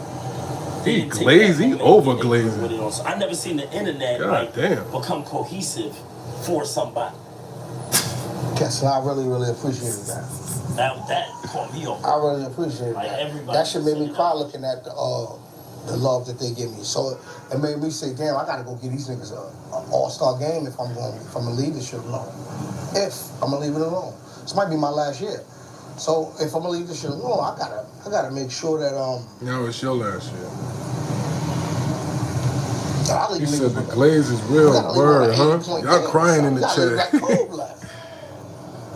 He glazy, over glazing. I never seen the internet become cohesive for somebody. Yes, and I really, really appreciated that. That caught me off. I really appreciated that. That shit made me cry looking at the love that they give me. So it made me say, damn, I gotta go get these niggas an all-star game if I'm gonna leave this shit alone. If I'm gonna leave it alone. This might be my last year. So if I'm gonna leave this shit alone, I gotta make sure that Now it's your last year. He said the glaze is real. Word, huh? Y'all crying in the chat.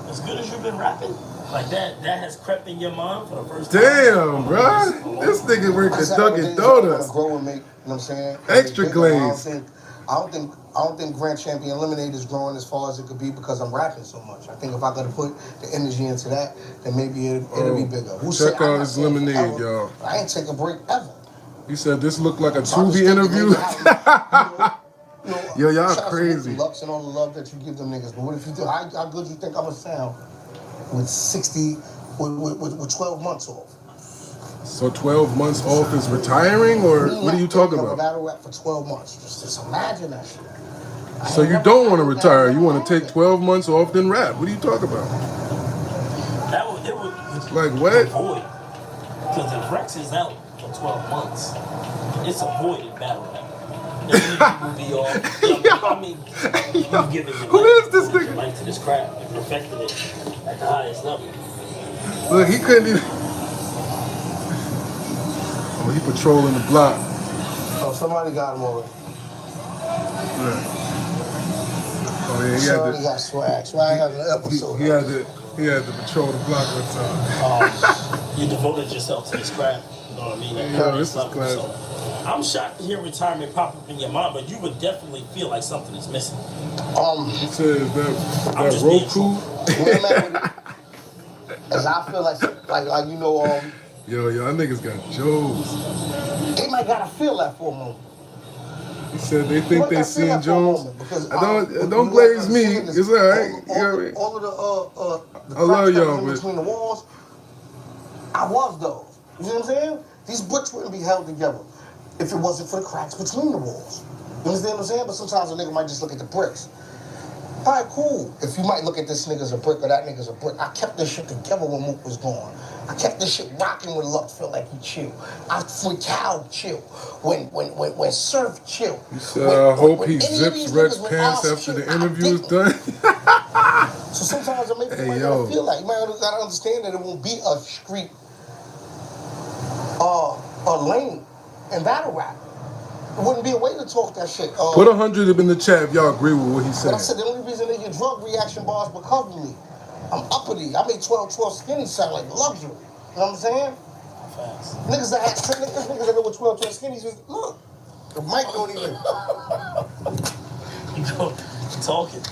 As good as you've been rapping, like that has crept in your mind for the first time. Damn, bro. This nigga worked the Dunkin' Donuts. what I'm saying? Extra I glaze. I don't think Grand Champion Lemonade is growing as far as it could be because I'm rapping so much. I think if I could have put the energy into that, then maybe it'll be bigger. Check out his lemonade, y'all. I ain't take a break ever. He said this looked like a So I just Tubi think interview. maybe Yo, y'all shout out to crazy. Lux and all the love that you give them niggas. But what if you do? How good you think I'ma sound with 12 months off? So 12 months off is retiring, or what are you talking I'm about? battle rap for 12 months. Just imagine that shit. So you don't want to retire? You want to take 12 months off then rap? What are you talking about? It would Like what? void. Because if Rex is out for 12 months, it's a void in battle rap. The energy will be off. You've given your Who life, is this your nigga? life to this craft and perfected it at the highest level. Look, he couldn't even. Oh, he patrolling the block. Oh, somebody got him already. Yeah. Oh yeah, he Somebody had got swag. Swag has an to. episode. He had to patrol the block one time. You devoted yourself to this craft. You know what I mean? At Yo, highest this is level. classic. So I'm shocked to hear retirement pop up in your mind, but you would definitely feel like something is missing. He said I'm that just being Roku. Where I'm at with it is I feel like you know Yo, y'all niggas got Joes. they might gotta feel that for a moment. He said they think they seen Jones. Because Don't blaze me. It's all right. You know what I mean? All of the I love cracks that y'all, was in but between the walls, I was those. You know what I'm saying? These bricks wouldn't be held together if it wasn't for the cracks between the walls. You understand what I'm saying? But sometimes a nigga might just look at the bricks. All right, cool. If you might look at this nigga's a brick or that nigga's a brick, I kept this shit together when Mook was gone. I kept this shit rocking when Lux felt like he chill. When Cal chill. When Surf chill. he said, I hope he any of zips these Rex niggas with pants Oz after chill, the I interview is didn't. done. So sometimes maybe you Hey, might yo. gotta feel like you might gotta understand that it won't be a street a lane in battle rap. It wouldn't be a way to talk that shit. Put 100 up in the chat if y'all agree with what he's But I saying. said the only reason they get drug reaction bars because of me. I'm uppity. I made 12 skinny sound like luxury. You know what I'm saying? Facts. Niggas that know what 12 skinnies is. Look, the mic don't even. You go talking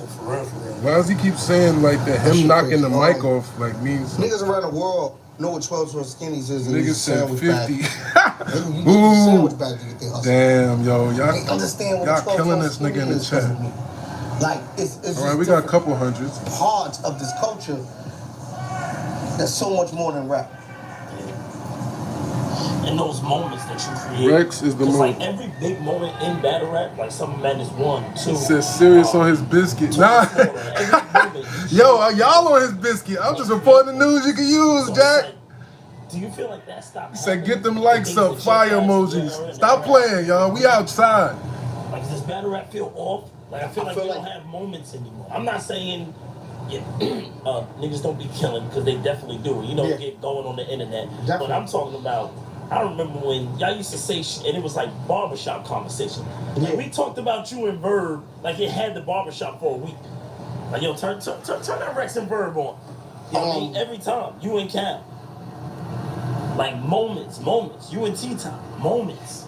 for real. Why does he keep saying like that? Him shit knocking the crazy. mic off like means something. Niggas around the world know what 12 skinnies is. Niggas said 50. You get the sandwich bag to get their hustle. Damn, yo, They understand what y'all 12 killing this skinny nigga in the is 'cause chat. of me. Like it's All right, just we got a different couple hundreds. parts of this culture. There's so much more than rap. And those moments that you create. Rex is the Cause moment. like every big moment in battle rap, like Summer Madness 1, 2. He said Serious on his biscuit. Nah. Yo, y'all on his biscuit. I'm just reporting the news you can use, Jack. Like, do you feel like that stopped? He said get them likes up, fire emojis. Stop playing, y'all. We outside. Like, does battle rap feel off? Like, I feel like we don't have moments anymore. I'm not saying niggas don't be killing, because they definitely do. You know, get going on the internet. Definitely. But I'm talking about, I remember when y'all used to say shit, and it was like barbershop conversation. Like, we talked about you and Verb, like it had the barbershop for a week. Like, yo, turn that Rex and Verb on. You know what I mean? Every time. You and Cal. Like, moments. You and T-Top. Moments.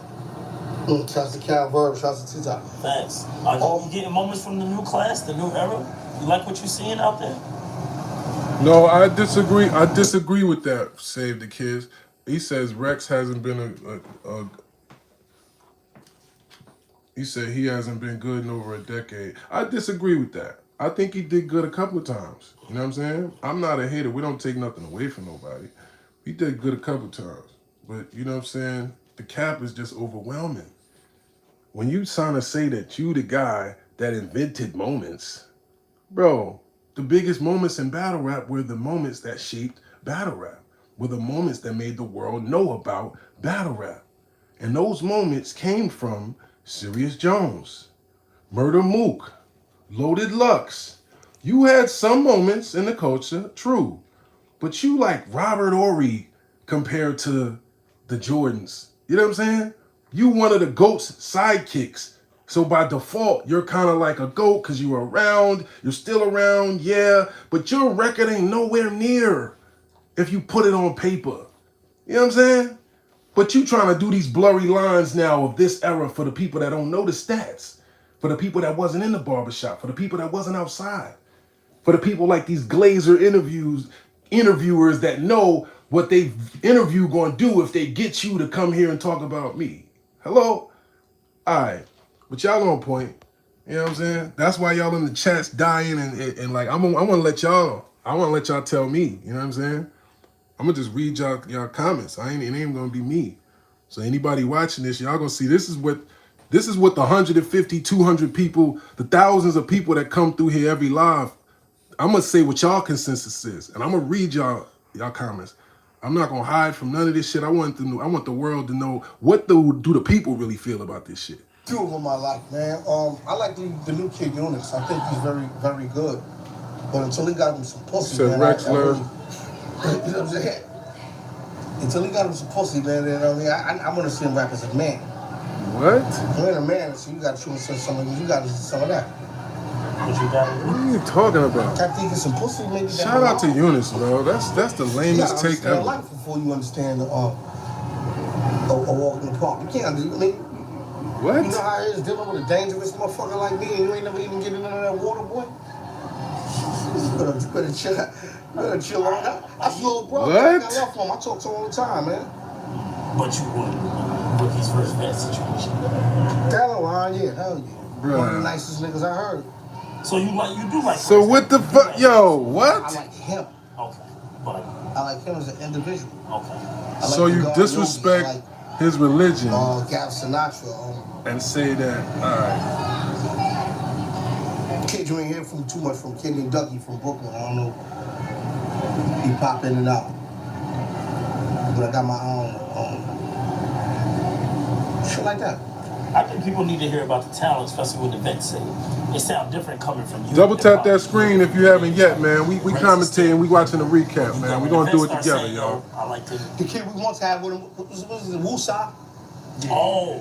Shouts to Cal Verb, shouts to T-Top. Thanks. Are you getting moments from the new class, the new era? You like what you're seeing out there? No, I disagree. I disagree with that. Save the kids. He says Rex hasn't been he said he hasn't been good in over a decade. I disagree with that. I think he did good a couple of times. You know what I'm saying? I'm not a hater. We don't take nothing away from nobody. He did good a couple of times. But you know what I'm saying? The cap is just overwhelming. When you trying to say that you the guy that invented moments, bro, the biggest moments in battle rap were the moments that shaped battle rap, were the moments that made the world know about battle rap. And those moments came from Serius Jones, Murder Mook, Loaded Lux. You had some moments in the culture, true, but you like Robert Ory compared to the Jordans. You know what I'm saying? You one of the GOAT's sidekicks. So by default, you're kind of like a GOAT because you're around, you're still around, yeah, but your record ain't nowhere near if you put it on paper. You know what I'm saying? But you trying to do these blurry lines now of this era for the people that don't know the stats, for the people that wasn't in the barbershop, for the people that wasn't outside, for the people like these Glazer interviewers that know what they interview going to do if they get you to come here and talk about me. Hello? All right. But y'all on point. You know what I'm saying? That's why y'all in the chats dying and like, I want to let y'all tell me. You know what I'm saying? I'm going to just read y'all comments. It ain't even going to be me. So anybody watching this, y'all going to see this is what the 150, 200 people, the thousands of people that come through here every live. I'm gonna say what y'all consensus is, and I'm gonna read y'all comments. I'm not gonna hide from none of this shit. I want the world to know what do the people really feel about this shit. Two of them I like, man. I like the new kid Eunice. I think he's very, very good. But until he got him some pussy, Said man, Rex I really, you know what I'm saying? Until he got him some pussy, man, you know what I mean? I want to see him rap as a man. What? You're a man, so you got to show him some of that. What are you talking about? I think it's some pussy, maybe. Shout out to Eunice, bro. That's the lamest take ever. Life before you understand a walk in the park. You can't. I mean, what? You know how it is dealing with a dangerous motherfucker like me, and you ain't never even getting into that water, boy. You better chill. You better chill on that. That's little bro. What? I got love for him. I talk to him all the time, man. But you would with his first bad situation. Hell yeah, hell yeah. Bruh. One of the nicest niggas I heard. So you do like. So what the fuck, yo? What? I like him. Okay, but I like him as an individual. okay. I like So the you God disrespect Yogi. his religion Gav Sinatra. and say that, all right. Kid, you ain't hear from too much from Kid and Dougie from Brooklyn. I don't know. He pop in and out. But I got my own shit like that. I think people need to hear about the talent, especially what the vets say. It sounds different coming from you. Double tap that screen if you haven't yet, man. We commentating, we watching the recap, man. We gonna do it together, y'all. I like to. The kid we once had with him, what was it, Wusa? Oh,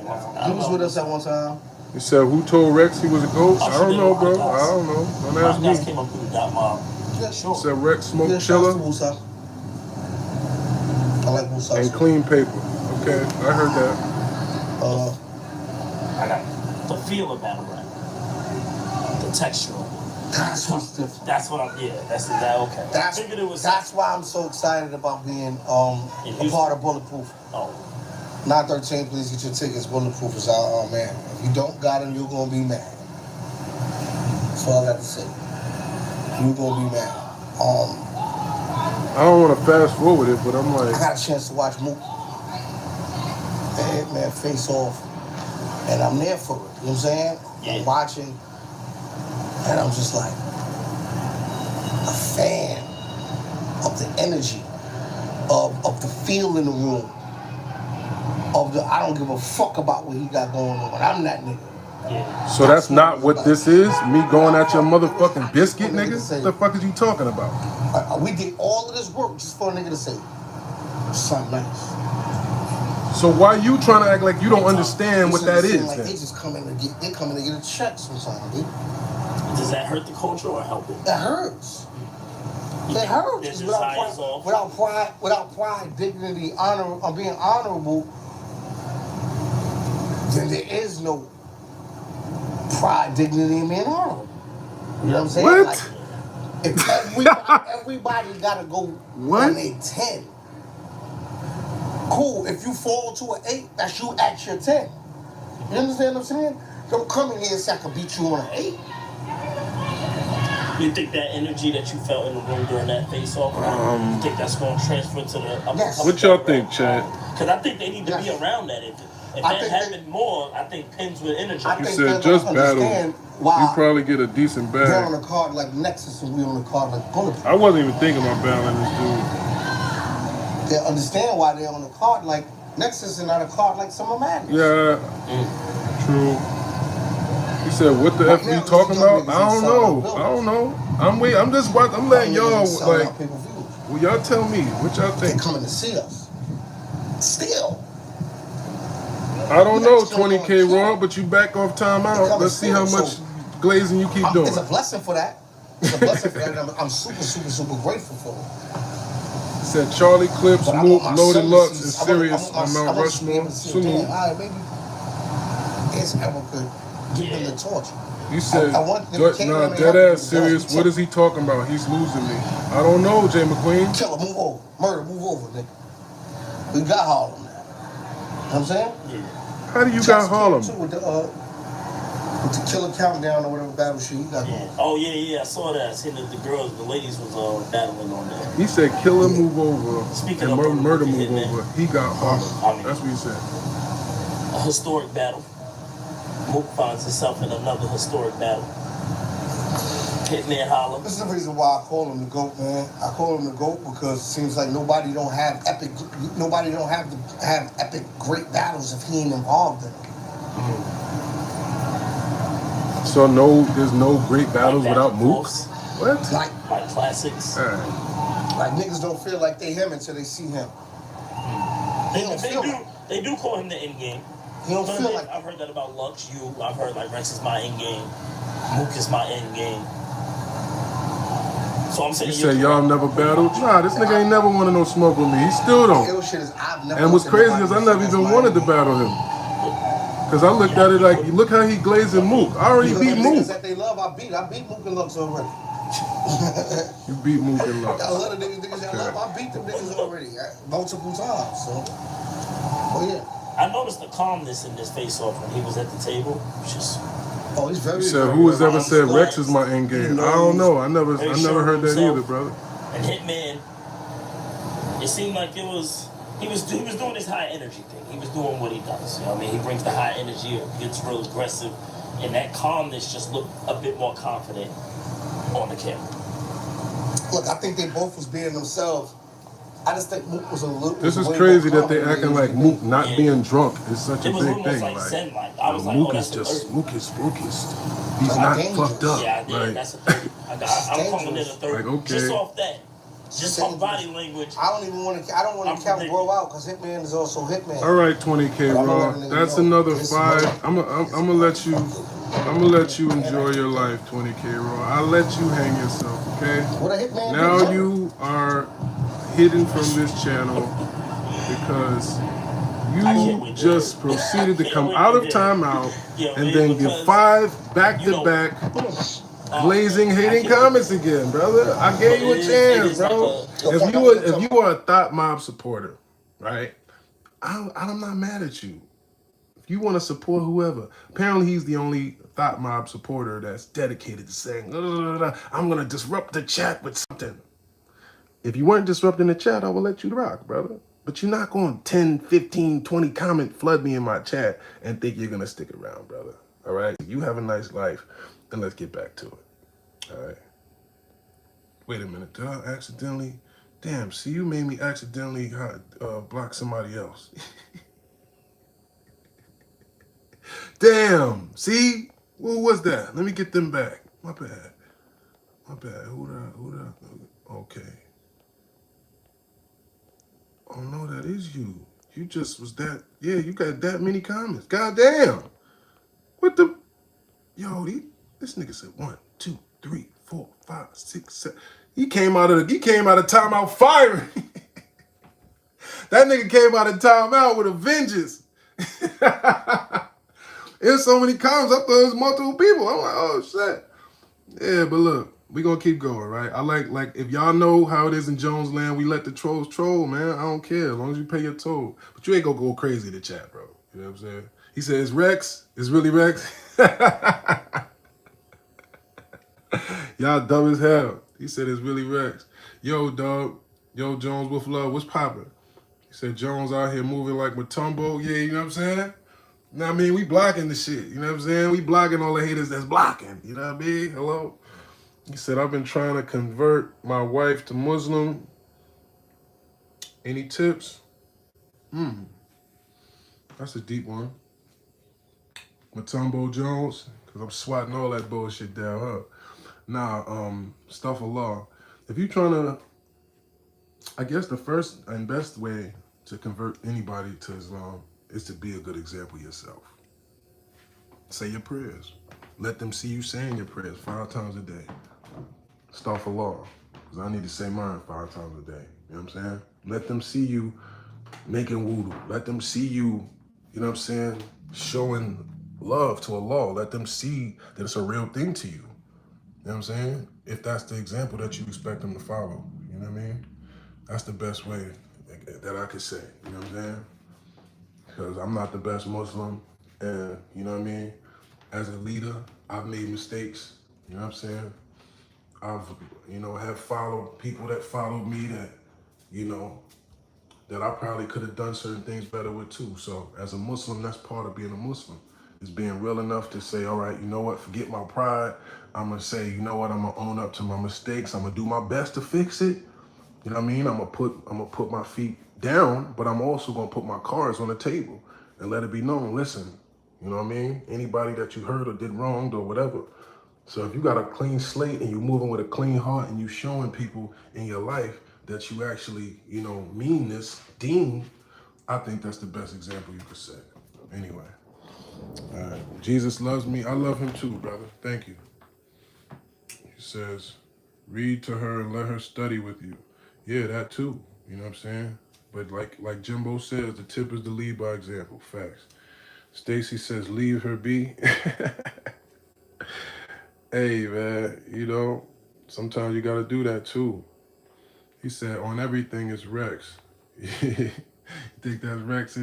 He was with us at one time. You said who told Rex he was a ghost? I don't know, bro. I don't know. Don't ask guys me. came up with that mob. Yeah, sure. Said Rex smoke Yeah, chiller Wusa. I like Wusa. and clean paper. Okay, I heard that. I got the feel of battle rap. The textural. That's what's different. That's what I'm. Yeah, that's that. Okay. I figured it was. That's why I'm so excited about being a part of Bulletproof. Oh. 913, please get your tickets. Bulletproof is out. Oh man, if you don't got them, you're gonna be mad. That's all I got to say. You're gonna be mad. I don't want to fast forward it, but I'm like, I got a chance to watch Mook and man face off, and I'm there for it. You know what I'm saying? Yeah. I'm watching, and I'm just like a fan of the energy, of the feel in the room, of the I don't give a fuck about what he got going on. I'm that nigga. Yeah. so that's not what this is? Me going at your motherfucking biscuit, nigga? What the fuck is you talking about? We did all of this work just for a nigga to say something nice. So why you trying to act like you don't understand what that is Like then? they just come in to get a check sometimes, dude. Does that hurt the culture or help it? That hurts. It hurts. There's desires off. Without pride, dignity, honor, or being honorable, then there is no pride, dignity, and being honorable. You know what I'm saying? What? Like, if everybody gotta go What? on a 10. Cool. If you fall to an 8, that's you at your 10. You understand what I'm saying? Don't come in here and say I can beat you on an 8. You think that energy that you felt in the room during that face-off, you think that's going to transfer to the upcoming? Yes. What y'all think, Chad? Because I think they need to be around that. If that happened more, I think pins with energy. I You think said they're just gonna battle. understand You why probably get a decent they're on bag. the card like Nexus and we on the card like Bulletproof. I wasn't even thinking about battling this They understand why they're on the card like Nexus and not a card like Summer Madness. dude. Yeah, true. You said what the Right F now, you talking these young about? niggas I don't ain't know. selling I don't know. I'm letting y'all like. Pay-per-view. Well, y'all tell me what y'all They think. coming to see us. Still. I don't You know, got your 20K own Raw, kid. but you back off They timeout. come Let's to see see how us, much so- glazing you keep doing. It's a blessing for that. It's a blessing for that. And I'm super, super, super grateful for it. Said Charlie Clips, But I Mook, want my Loaded son to Lux, and see. I Serius want on Mount I want to be able Rushmore. to see. Salute. Damn, all right, maybe Ever could give them the torch. You said, I want them to nah, ain't dead have to ass do Serious. What is he talking about? He's losing me. I don't know, Jay McQueen. Killer, move over. Murder, move over, nigga. We got Harlem now. You know what I'm saying? Yeah. How do you Chess got Harlem? Too, with the Killer Countdown or whatever battle shit you got going. Oh yeah, I saw that. I seen that the ladies was battling on that. He said, Killer move over Speaking and of murder Mook, move over. He got Harlem. That's what he said. A historic battle. Mook finds himself in another historic battle. Hitman Holla. This is the reason why I call him the GOAT, man. I call him the GOAT because it seems like nobody don't have epic great battles if he ain't involved in them. So there's no great battles without Mook? What? Like classics. All right. Like niggas don't feel like they him until they see him. They do call him the end game. He don't feel like. I've heard that about Lux. I've heard like Rex is my end game. Mook is my end game. So I'm saying you said y'all never battled? Nah, this nigga ain't never wanted no smoke with me. He still don't. And what's crazy is I never even wanted to battle him. Because I looked at it like, look how he glazing Mook. I already beat Mook. That they love, I beat Mook and Lux already. You beat Mook and Lux. I love the niggas I love. I beat them niggas already multiple times. So, well, yeah. I noticed the calmness in this face-off when he was at the table. Just. Oh, he's very. You said who has ever said Rex is my end game? I don't know. I never heard that either, brother. And Hitman, it seemed like he was doing this high energy thing. He was doing what he does. You know what I mean? He brings the high energy, gets real aggressive, and that calmness just looked a bit more confident on the camera. Look, I think they both was being themselves. I just think Mook was a little. This is crazy that they acting like Mook not being drunk is such a big thing. Mook is just focused. He's not fucked up. Yeah, that's a third. I'm calling it a third. Like, okay. Just off that. Just on body language. I don't want to count Bro out because Hitman is also Hitman. All right, 20K Raw. That's another 5. I'm gonna let you. I'm gonna let you enjoy your life, 20K Raw. I'll let you hang yourself, okay? What a Hitman. Now you are hidden from this channel because you just proceeded to come out of timeout and then give 5 back-to-back glazing, hating comments again, brother. I gave you a chance, bro. If you are a Thought Mob supporter, right? I'm not mad at you. If you want to support whoever, apparently he's the only Thought Mob supporter that's dedicated to saying, I'm gonna disrupt the chat with something. If you weren't disrupting the chat, I would let you rock, brother. But you're not going 10, 15, 20 comment flood me in my chat and think you're going to stick around, brother. All right? You have a nice life, and let's get back to it. All right? Wait a minute. Did I accidentally? Damn, see, you made me accidentally block somebody else. Damn, see? What was that? Let me get them back. My bad. Who did I? Okay. Oh no, that is you. You just was that. Yeah, you got that many comments. God damn. What the? Yo, this nigga said 1, 2, 3, 4, 5, 6, 7. He came out of timeout firing. That nigga came out of timeout with a vengeance. There's so many comments. I thought it was multiple people. I'm like, oh shit. Yeah, but look. We gonna keep going, right? I like if y'all know how it is in Jones Land, we let the trolls troll, man. I don't care as long as you pay your toll. But you ain't gonna go crazy to chat, bro. You know what I'm saying? He said, "It's Rex. It's really Rex." Y'all dumb as hell. He said, "It's really Rex." Yo, dog. Yo, Jones with love. What's poppin'? He said, "Jones out here moving like Matumbo." Yeah, you know what I'm saying? Now, I mean, we blocking the shit. You know what I'm saying? We blocking all the haters that's blocking. You know what I mean? Hello? He said, I've been trying to convert my wife to Muslim. Any tips? That's a deep one. Matumbo Jones, because I'm swatting all that bullshit down, huh? Nah, stuff of law. If you're trying to, I guess the first and best way to convert anybody to Islam is to be a good example yourself. Say your prayers. Let them see you saying your prayers 5 times a day. Astaghfirullah. Because I need to say mine 5 times a day. You know what I'm saying? Let them see you making wudu. Let them see you, you know what I'm saying, showing love to Allah. Let them see that it's a real thing to you. You know what I'm saying? If that's the example that you expect them to follow. You know what I mean? That's the best way that I could say. You know what I'm saying? Because I'm not the best Muslim. And, you know what I mean? As a leader, I've made mistakes. You know what I'm saying? I've, have followed people that followed me that, you know, that I probably could have done certain things better with too. So as a Muslim, that's part of being a Muslim. Is being real enough to say, all right, you know what, forget my pride. I'm gonna say, you know what, I'm gonna own up to my mistakes. I'm gonna do my best to fix it. You know what I mean? I'm gonna put my feet down, but I'm also gonna put my cards on the table and let it be known, listen, you know what I mean? Anybody that you hurt or did wronged or whatever. So if you got a clean slate and you're moving with a clean heart and you showing people in your life that you actually, mean this, Dean, I think that's the best example you could set. Anyway, all right. Jesus loves me. I love him too, brother. Thank you. He says, read to her and let her study with you. Yeah, that too. You know what I'm saying? But like Jimbo says, the tip is to lead by example. Facts. Stacy says, leave her be. Hey, man, sometimes you got to do that too. He said, on everything is Rex. You think that's Rex?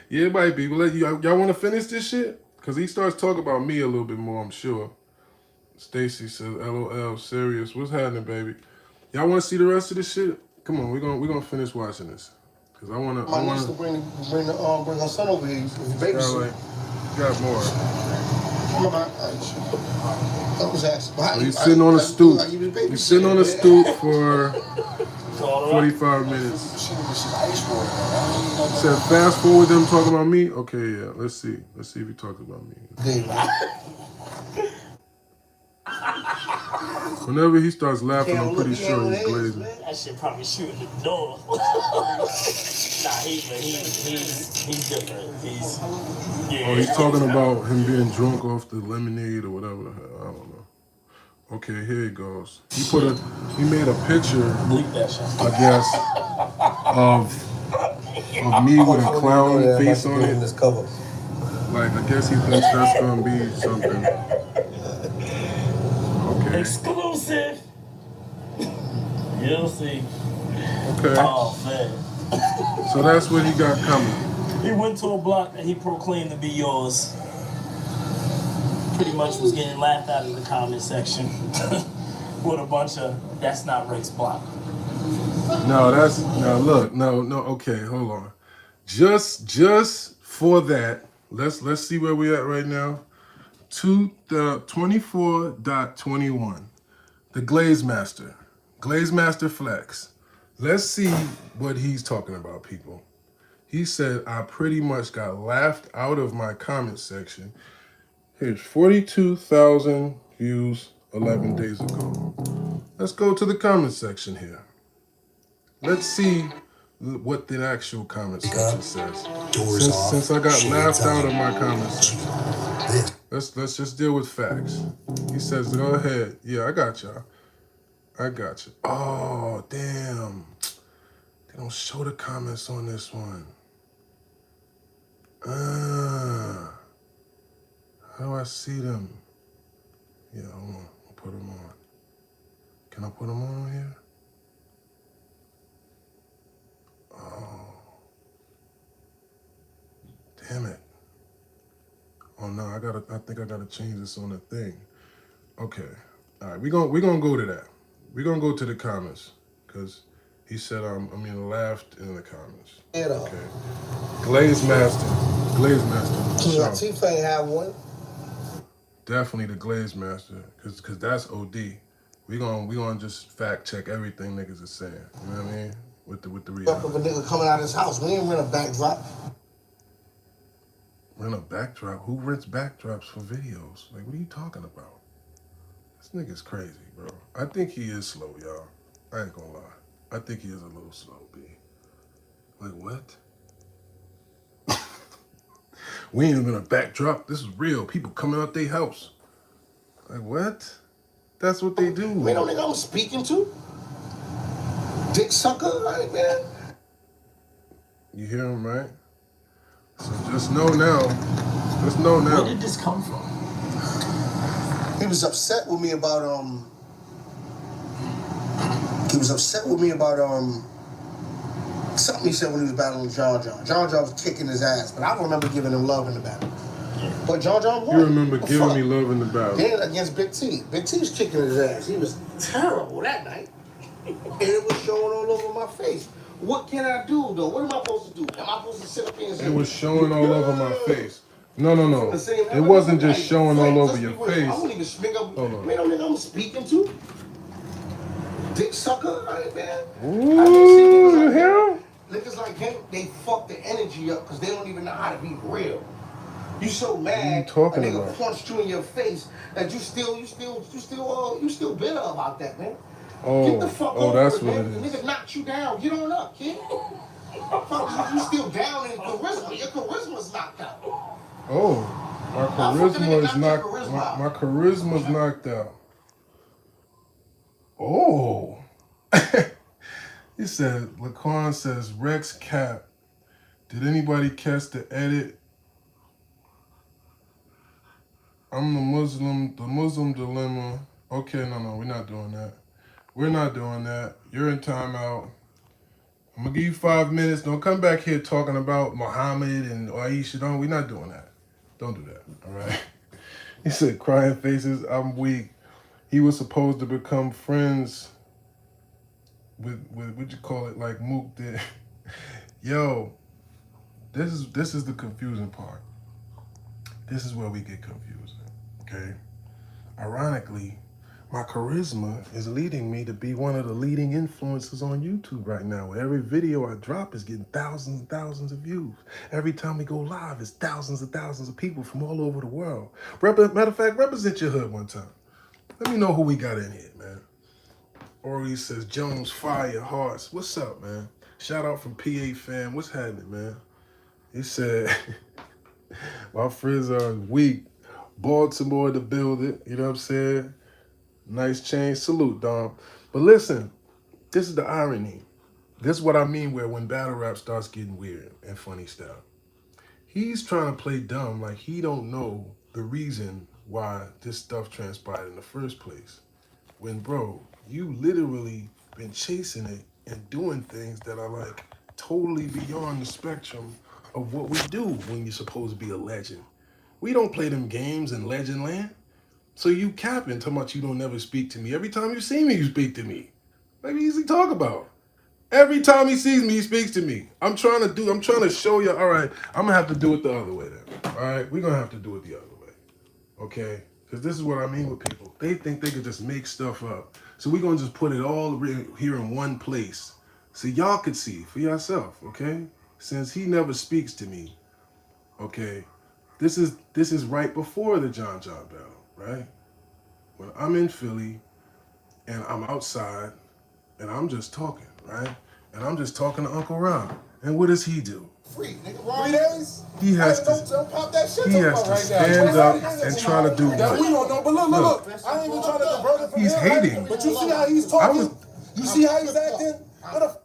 Yeah, it might be. But y'all want to finish this shit? Because he starts talking about me a little bit more, I'm sure. Stacy says, LOL, Serius. What's happening, baby? Y'all want to see the rest of this shit? Come on, we're gonna finish watching this. Because I want to bring her son over here. Babysit. Got more. Come on, I was asking. So he's sitting on a stoop. He's sitting on a stoop for 45 minutes. Said fast forward them talking about me. Okay, yeah. Let's see. Let's see if he talks about me. Whenever he starts laughing, I'm pretty sure he's glazing. That shit probably shooting the door. Nah, he's different. He's talking about him being drunk off the lemonade or whatever the hell. I don't know. Okay, here he goes. He made a picture, I guess, of me with a clown face on it. Like, I guess he thinks that's gonna be something. Okay. Exclusive. You'll see. Okay. Oh, man. So that's what he got coming. He went to a block that he proclaimed to be yours. Pretty much was getting laughed out of the comment section with a bunch of "that's not Rick's block." No, okay, hold on. Just for that, let's see where we at right now. 24.21. The Glaze Master Flex. Let's see what he's talking about, people. He said, I pretty much got laughed out of my comment section. Here's 42,000 views 11 days ago. Let's go to the comment section here. Let's see what the actual comment section says. Since I got laughed out of my comment section. Let's just deal with facts. He says, go ahead. Yeah, I got y'all. I got you. Oh, damn. They don't show the comments on this one. How do I see them? Yeah, hold on. I'll put them on. Can I put them on here? Oh. Damn it. Oh no, I think I gotta change this on the thing. Okay. All right, we're gonna go to that. We're gonna go to the comments. Cause he said laughed in the comments. Okay. Glaze Master. Latifah ain't have one. Definitely the Glaze Master, cause that's OD. We gonna just fact check everything niggas is saying. You know what I mean? With the reality. Of a nigga coming out of his house. We ain't rent a backdrop. Rent a backdrop? Who rents backdrops for videos? Like, what are you talking about? This nigga's crazy, bro. I think he is slow, y'all. I ain't gonna lie. I think he is a little slow, B. Like, what? We ain't even a backdrop. This is real. People coming out their house. Like, what? That's what they do. We know nigga I'm speaking to. Dick sucker, right, man? You hear him, right? So just know now. Just know now. Where did this come from? He was upset with me about He was upset with me about something he said when he was battling John John. John John was kicking his ass, but I don't remember giving him love in the battle. But John John won. You remember giving me love in the battle. Then against Big T. Big T was kicking his ass. He was terrible that night. And it was showing all over my face. What can I do, though? What am I supposed to do? Am I supposed to sit up here and say... It was showing all over my face. No. It wasn't just showing all over your face. I wouldn't even speak up. Hold on. Man, don't think I'm speaking to? Dick sucker, right, man? Ooh, you hear him? Niggas like him, they fuck the energy up because they don't even know how to be real. You so mad, you talking a nigga about? punched you in your face that you still bitter about that, man. Oh, Get the fuck over that's it, what man. it The is. nigga knocked you down. Get on up, kid. Fuck, you still down in charisma. Your charisma's knocked out. Oh, my charisma's knocked out. Oh. He said, Laquan says, Rex Cap. Did anybody catch the edit? I'm the Muslim dilemma. Okay, no, we're not doing that. We're not doing that. You're in timeout. I'm going to give you 5 minutes. Don't come back here talking about Muhammad and Aisha. We're not doing that. Don't do that, all right? He said, crying faces, I'm weak. He was supposed to become friends with what you call it, like Mook did. Yo, this is the confusing part. This is where we get confusing, okay? Ironically, my charisma is leading me to be one of the leading influencers on YouTube right now. Every video I drop is getting thousands and thousands of views. Every time we go live, it's thousands and thousands of people from all over the world. Matter of fact, represent your hood one time. Let me know who we got in here, man. Ori says, Jones, Fire, Hearts. What's up, man? Shout out from PA fam. What's happening, man? He said, my friends are weak. Baltimore to build it. You know what I'm saying? Nice change. Salute, Dom. But listen, this is the irony. This is what I mean where when battle rap starts getting weird and funny stuff. He's trying to play dumb like he don't know the reason why this stuff transpired in the first place. When, bro, you literally been chasing it and doing things that are like totally beyond the spectrum of what we do when you're supposed to be a legend. We don't play them games in legend land. So you capping, talking about you don't never speak to me. Every time you see me, you speak to me. Like easy talk about. Every time he sees me, he speaks to me. I'm trying to show you, all right, I'm gonna have to do it the other way then. All right, we're gonna have to do it the other way. Okay? Because this is what I mean with people. They think they could just make stuff up. So we're gonna just put it all here in one place. So y'all could see for yourself, okay? Since he never speaks to me, okay? This is right before the John John battle, right? When I'm in Philly and I'm outside and I'm just talking, right? And I'm just talking to Uncle Rob. And what does he do? Free, nigga. 3 days? He has to stand up and try to do That we what? don't know, but look. I ain't even trying to divert it from He's him, hating. But you see how he's talking? You see how he's acting? What the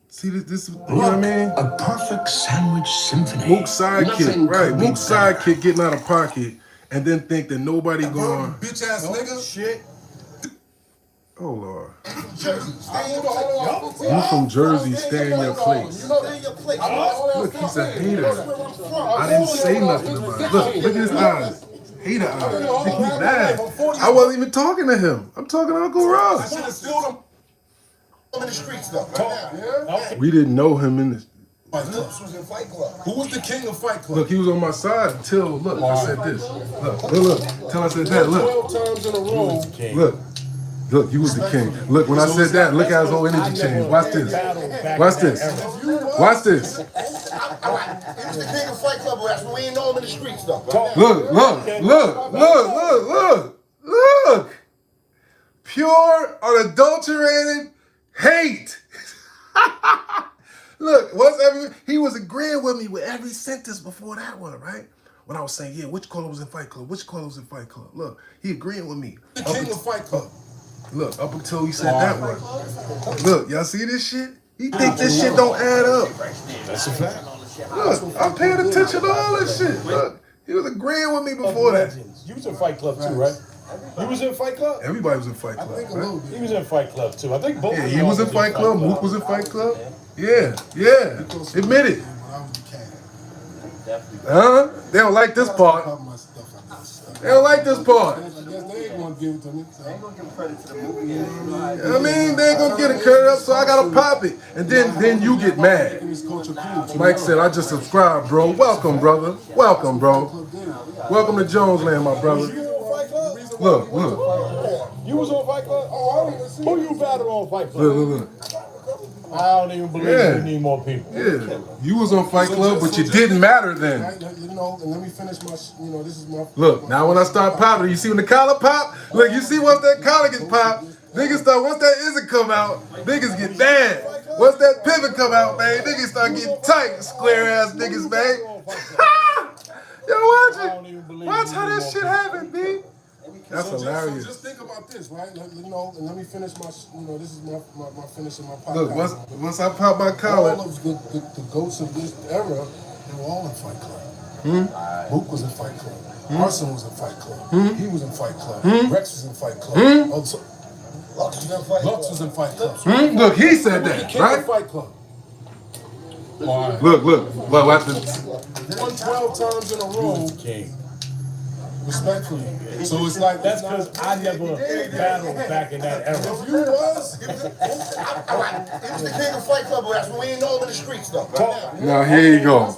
See this you know what I mean? A perfect sandwich symphony. Mook's sidekick, right? Mook's sidekick getting out of pocket and then think that nobody going. bitch ass nigga? Shit. Oh Lord. Jersey, stay in your place. You from Jersey, stay in your place. Stay in your place. Look, he's a hater. I didn't say nothing about it. Look at his eyes. Hater eyes. He's mad. I wasn't even talking to him. I'm talking to Uncle Rob. I should have stealed him. I'm in the streets though. Right now. We didn't know him in this. Clips was in Fight Club. Who was the king of Fight Club? Look, he was on my side until, look, I said this. Look. Till I said that, look. 12 times in a row. Look, you was the king. Look, when I said that, look how his whole energy changed. Watch this. Watch this. Watch this. He was the king of Fight Club. That's when we ain't know him in the streets though. Look. Pure, unadulterated hate. Look, he was agreeing with me with every sentence before that one, right? When I was saying, yeah, which color was in Fight Club? Which color was in Fight Club? Look, he agreeing with me. The king of Fight Club. Look, up until he said that one. Look, y'all see this shit? He think this shit don't add up. That's a fact. Look, I'm paying attention to all this shit. Look, he was agreeing with me before that. You was in Fight Club too, right? You was in Fight Club? Everybody was in Fight Club, right? He was in Fight Club too. I think both. Yeah, he was in Fight Club. Mook was in Fight Club. Yeah, yeah. Admit it. Huh? They don't like this part. They don't like this part. I guess they ain't gonna give it to me. So. I mean, they ain't gonna get it cleared up, so I gotta pop it. And then you get mad. Mike said, I just subscribed, bro. Welcome, brother. Welcome, bro. Welcome to Jonesland, my brother. Look. You was on Fight Club? Oh, I didn't see. Who you battled on Fight Club? Look. I don't even believe we need more people. Yeah, you was on Fight Club, but you didn't matter then. You know, and let me finish my, this is my... Look, now when I start popping, you see when the collar pop? Look, you see once that collar gets popped, niggas start, once that isn't come out, niggas get mad. Once that pivot come out, man, niggas start getting tight, square ass niggas, man. Yo, watch it. Watch how that shit happen, B. That's hilarious. So just think about this, right? You know, and let me finish my, this is my finish of my podcast. Look, once I pop my collar. All of the goats of this era, they were all in Fight Club. Mook was in Fight Club. Arson was in Fight Club. He was in Fight Club. Rex was in Fight Club. Also, Lux was in Fight Club. Look, he said that, right? Fight Club. Look, watch this. 112 times in a row. Respectfully. So it's like that's because I never battled back in that era. If you was, It was the king of Fight Club. That's when we ain't know him in the streets, though. Now here you go.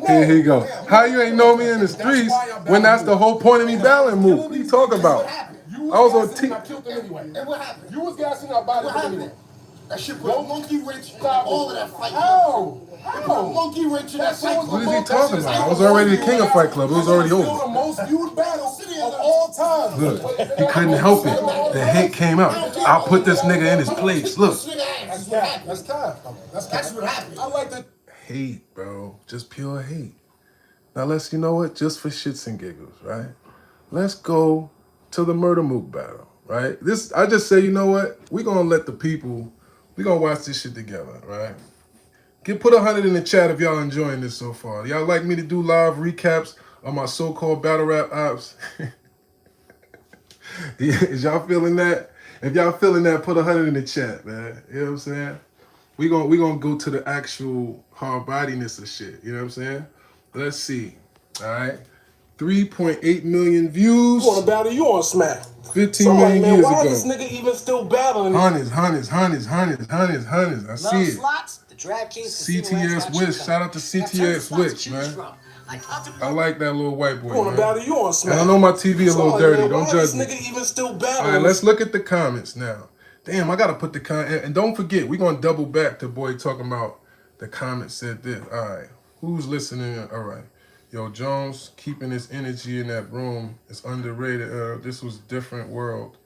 Here he go. How you ain't know me in the streets when that's the whole point of me battling move? What are you talking about? I was on T. I killed him anyway. And what happened? You was gassing out by the anyway. That shit put Monkey Rich in all of that Fight Club. How? Monkey Rich in that Fight Club. What is he talking about? I was already the king of Fight Club. It was already over. The most viewed battle of all time. Look, he couldn't help it. The hate came out. I'll put this nigga in his place. Look. That's time. That's what happened. I like that. Hate, bro. Just pure hate. Now let's, you know what? Just for shits and giggles, right? Let's go to the Murder Mook battle, right? I just say, you know what? We're gonna let the people, we're gonna watch this shit together, right? Put 100 in the chat if y'all enjoying this so far. Y'all like me to do live recaps on my so-called battle rap ops? Is y'all feeling that? If y'all feeling that, put 100 in the chat, man. You know what I'm saying? We gonna go to the actual hard bodiness of shit. You know what I'm saying? Let's see. All right. 3.8 million views. You want to battle? You on Smack? 15 million years why ago. is this nigga even still battling? Hundreds. I see it. Slots, the DraftKings CTS Wish. Shout out to CTS Wish, man. I like that little white boy, You want to battle? You on Smack? And I know my TV a little dirty. Don't judge this me. nigga even still battling? All right, let's look at the comments now. Damn, I gotta put the comment. And don't forget, we're gonna double back to boy talking about the comment said this. All right, who's listening? All right, yo, Jones keeping his energy in that room is underrated. This was a different world.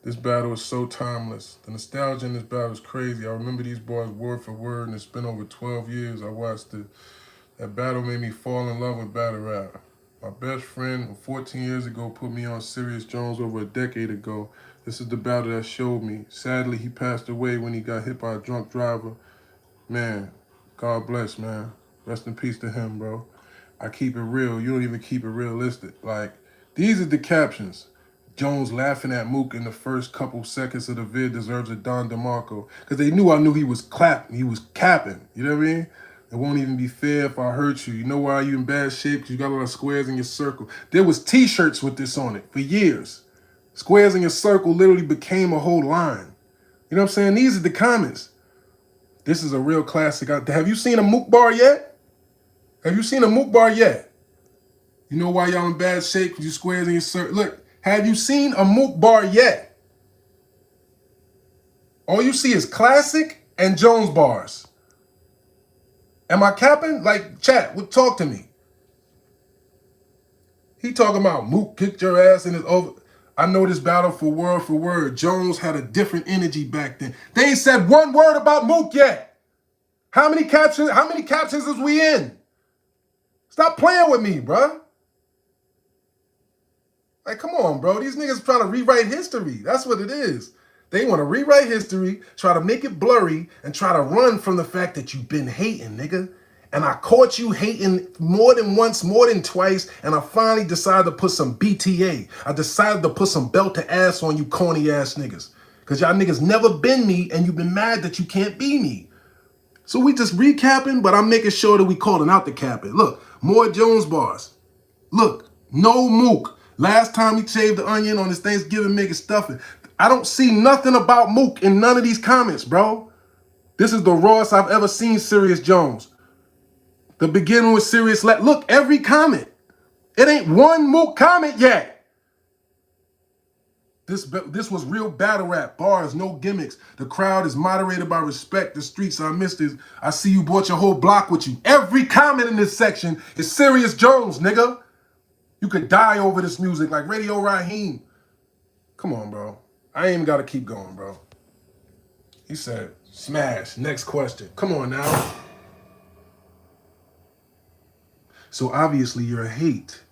This battle is so timeless. The nostalgia in this battle is crazy. I remember these boys word for word, and it's been over 12 years. I watched it. That battle made me fall in love with battle rap. My best friend 14 years ago put me on Serius Jones over a decade ago. This is the battle that showed me. Sadly, he passed away when he got hit by a drunk driver. Man, God bless, man. Rest in peace to him, bro. I keep it real. You don't even keep it realistic. Like, these are the captions. Jones laughing at Mook in the first couple seconds of the vid deserves a Don DeMarco. Because they knew I knew he was clapping. He was capping. You know what I mean? It won't even be fair if I hurt you. You know why you in bad shape? Because you got a lot of squares in your circle. There was t-shirts with this on it for years. Squares in your circle literally became a whole line. You know what I'm saying? These are the comments. This is a real classic. Have you seen a Mook bar yet? Have you seen a Mook bar yet? You know why y'all in bad shape? Because you squares in your circle. Look, have you seen a Mook bar yet? All you see is classic and Jones bars. Am I capping? Like, chat, talk to me. He talking about Mook kicked your ass and it's over. I know this battle for word. Jones had a different energy back then. They ain't said one word about Mook yet. How many captions is we in? Stop playing with me, bruh. Like, come on, bro. These niggas trying to rewrite history. That's what it is. They want to rewrite history, try to make it blurry, and try to run from the fact that you've been hating, nigga. And I caught you hating more than once, more than twice, and I finally decided to put some BTA. I decided to put some belt to ass on you corny ass niggas. Because y'all niggas never been me, and you've been mad that you can't be me. So we just recapping, but I'm making sure that we calling out the capping. Look, more Jones bars. Look, no Mook. Last time he shaved the onion on his Thanksgiving making stuffing. I don't see nothing about Mook in none of these comments, bro. This is the rawest I've ever seen Serius Jones. The beginning with Serious. Look, every comment. It ain't one Mook comment yet. This was real battle rap. Bars, no gimmicks. The crowd is moderated by respect. The streets are misters. I see you brought your whole block with you. Every comment in this section is Serius Jones, nigga. You could die over this music like Radio Raheem. Come on, bro. I ain't even got to keep going, bro. He said, smash. Next question. Come on now. So obviously your hate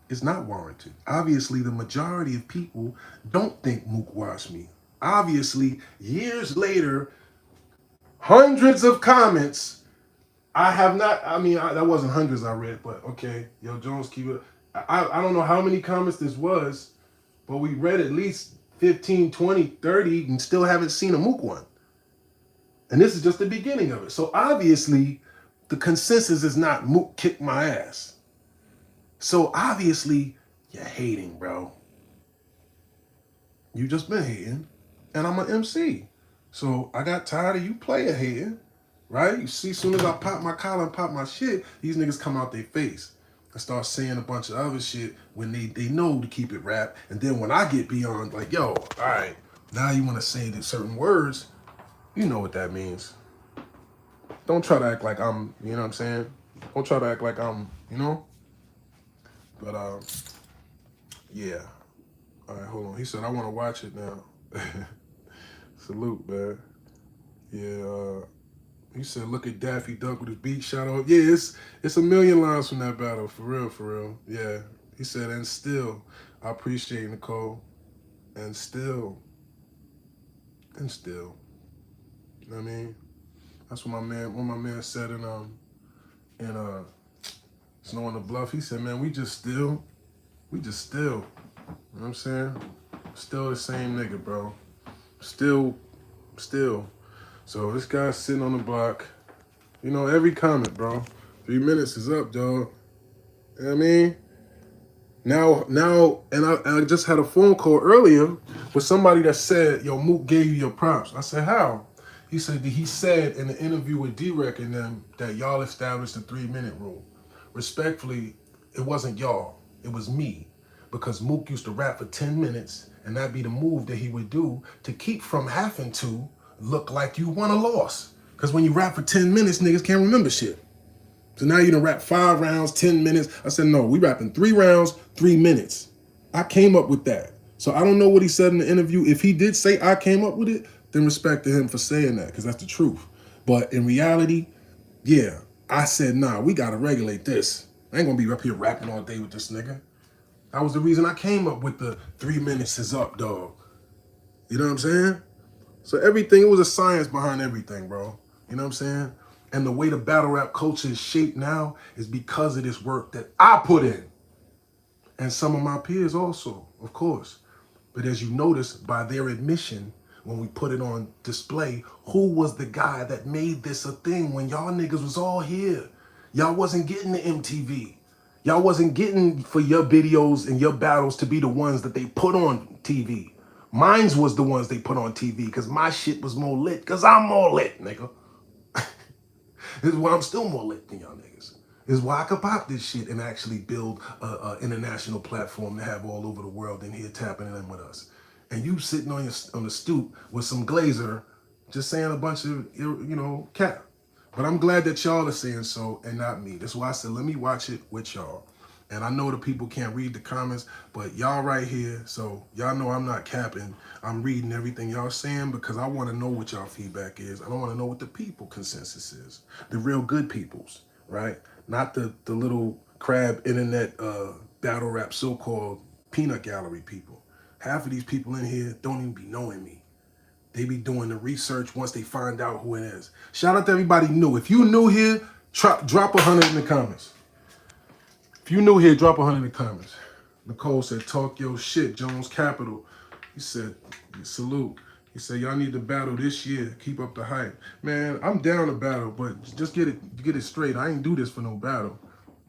is not warranted. Obviously the majority of people don't think Mook washed me. Obviously, years later, hundreds of comments. I have not, that wasn't hundreds I read, but okay. Yo, Jones, keep it. I don't know how many comments this was, but we read at least 15, 20, 30, and still haven't seen a Mook one. And this is just the beginning of it. So obviously, the consensus is not Mook kicked my ass. So obviously, you're hating, bro. You just been hating, and I'm an MC. So I got tired of you player hating, right? You see, as soon as I pop my collar and pop my shit, these niggas come out their face and start saying a bunch of other shit when they know to keep it rap. And then when I get beyond, like, yo, all right, now you want to say the certain words, you know what that means. Don't try to act like I'm, you know what I'm saying? Don't try to act like I'm, you know? But, yeah. All right, hold on. He said, I want to watch it now. Salute, man. Yeah, he said, look at Daffy Duck with his beat shot off. Yeah, it's a million lines from that battle. For real, for real. Yeah. He said, and still, I appreciate Nicole. And still. You know what I mean? That's what my man said in Snow on the Bluff. He said, man, we just still. You know what I'm saying? Still the same nigga, bro. Still. So this guy's sitting on the block. You know, every comment, bro. 3 minutes is up, dog. You know what I mean? Now, and I just had a phone call earlier with somebody that said, yo, Mook gave you your props. I said, how? He said in the interview with D-Rec and them that y'all established the 3-minute rule. Respectfully, it wasn't y'all. It was me. Because Mook used to rap for 10 minutes, and that'd be the move that he would do to keep from having to look like you won a loss. Because when you rap for 10 minutes, niggas can't remember shit. So now you done rap 5 rounds, 10 minutes. I said, no, we rapping 3 rounds, 3 minutes. I came up with that. So I don't know what he said in the interview. If he did say I came up with it, then respect to him for saying that, because that's the truth. But in reality, yeah, I said, nah, we gotta regulate this. I ain't gonna be up here rapping all day with this nigga. That was the reason I came up with the 3 minutes is up, dog. You know what I'm saying? So everything, it was a science behind everything, bro. You know what I'm saying? And the way the battle rap culture is shaped now is because of this work that I put in. And some of my peers also, of course. But as you notice, by their admission, when we put it on display, who was the guy that made this a thing when y'all niggas was all here? Y'all wasn't getting the MTV. Y'all wasn't getting for your videos and your battles to be the ones that they put on TV. Mine's was the ones they put on TV because my shit was more lit because I'm more lit, nigga. This is why I'm still more lit than y'all niggas. This is why I could pop this shit and actually build an international platform to have all over the world in here tapping in with us. And you sitting on the stoop with some glazer just saying a bunch of, cap. But I'm glad that y'all are saying so and not me. That's why I said, let me watch it with y'all. And I know the people can't read the comments, but y'all right here, so y'all know I'm not capping. I'm reading everything y'all saying because I want to know what y'all feedback is. I don't want to know what the people consensus is. The real good peoples, right? Not the little crab internet battle rap so-called peanut gallery people. Half of these people in here don't even be knowing me. They be doing the research once they find out who it is. Shout out to everybody new. If you new here, drop 100 in the comments. If you new here, drop 100 in the comments. Nicole said, talk your shit, Jones Capital. He said, salute. He said, y'all need to battle this year. Keep up the hype. Man, I'm down to battle, but just get it straight. I ain't do this for no battle.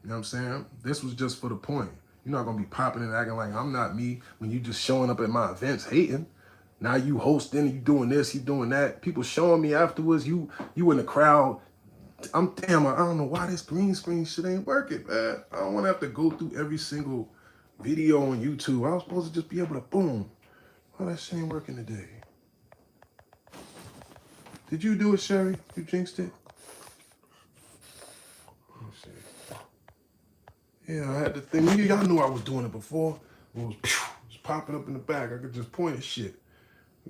You know what I'm saying? This was just for the point. You're not going to be popping and acting like I'm not me when you just showing up at my events hating. Now you hosting, you doing this, you doing that. People showing me afterwards, you in the crowd. I don't know why this green screen shit ain't working, man. I don't want to have to go through every single video on YouTube. I was supposed to just be able to boom. Oh, that shit ain't working today. Did you do it, Sherry? You jinxed it? Let me see. Yeah, I had the thing. Y'all knew I was doing it before. It was popping up in the back. I could just point at shit.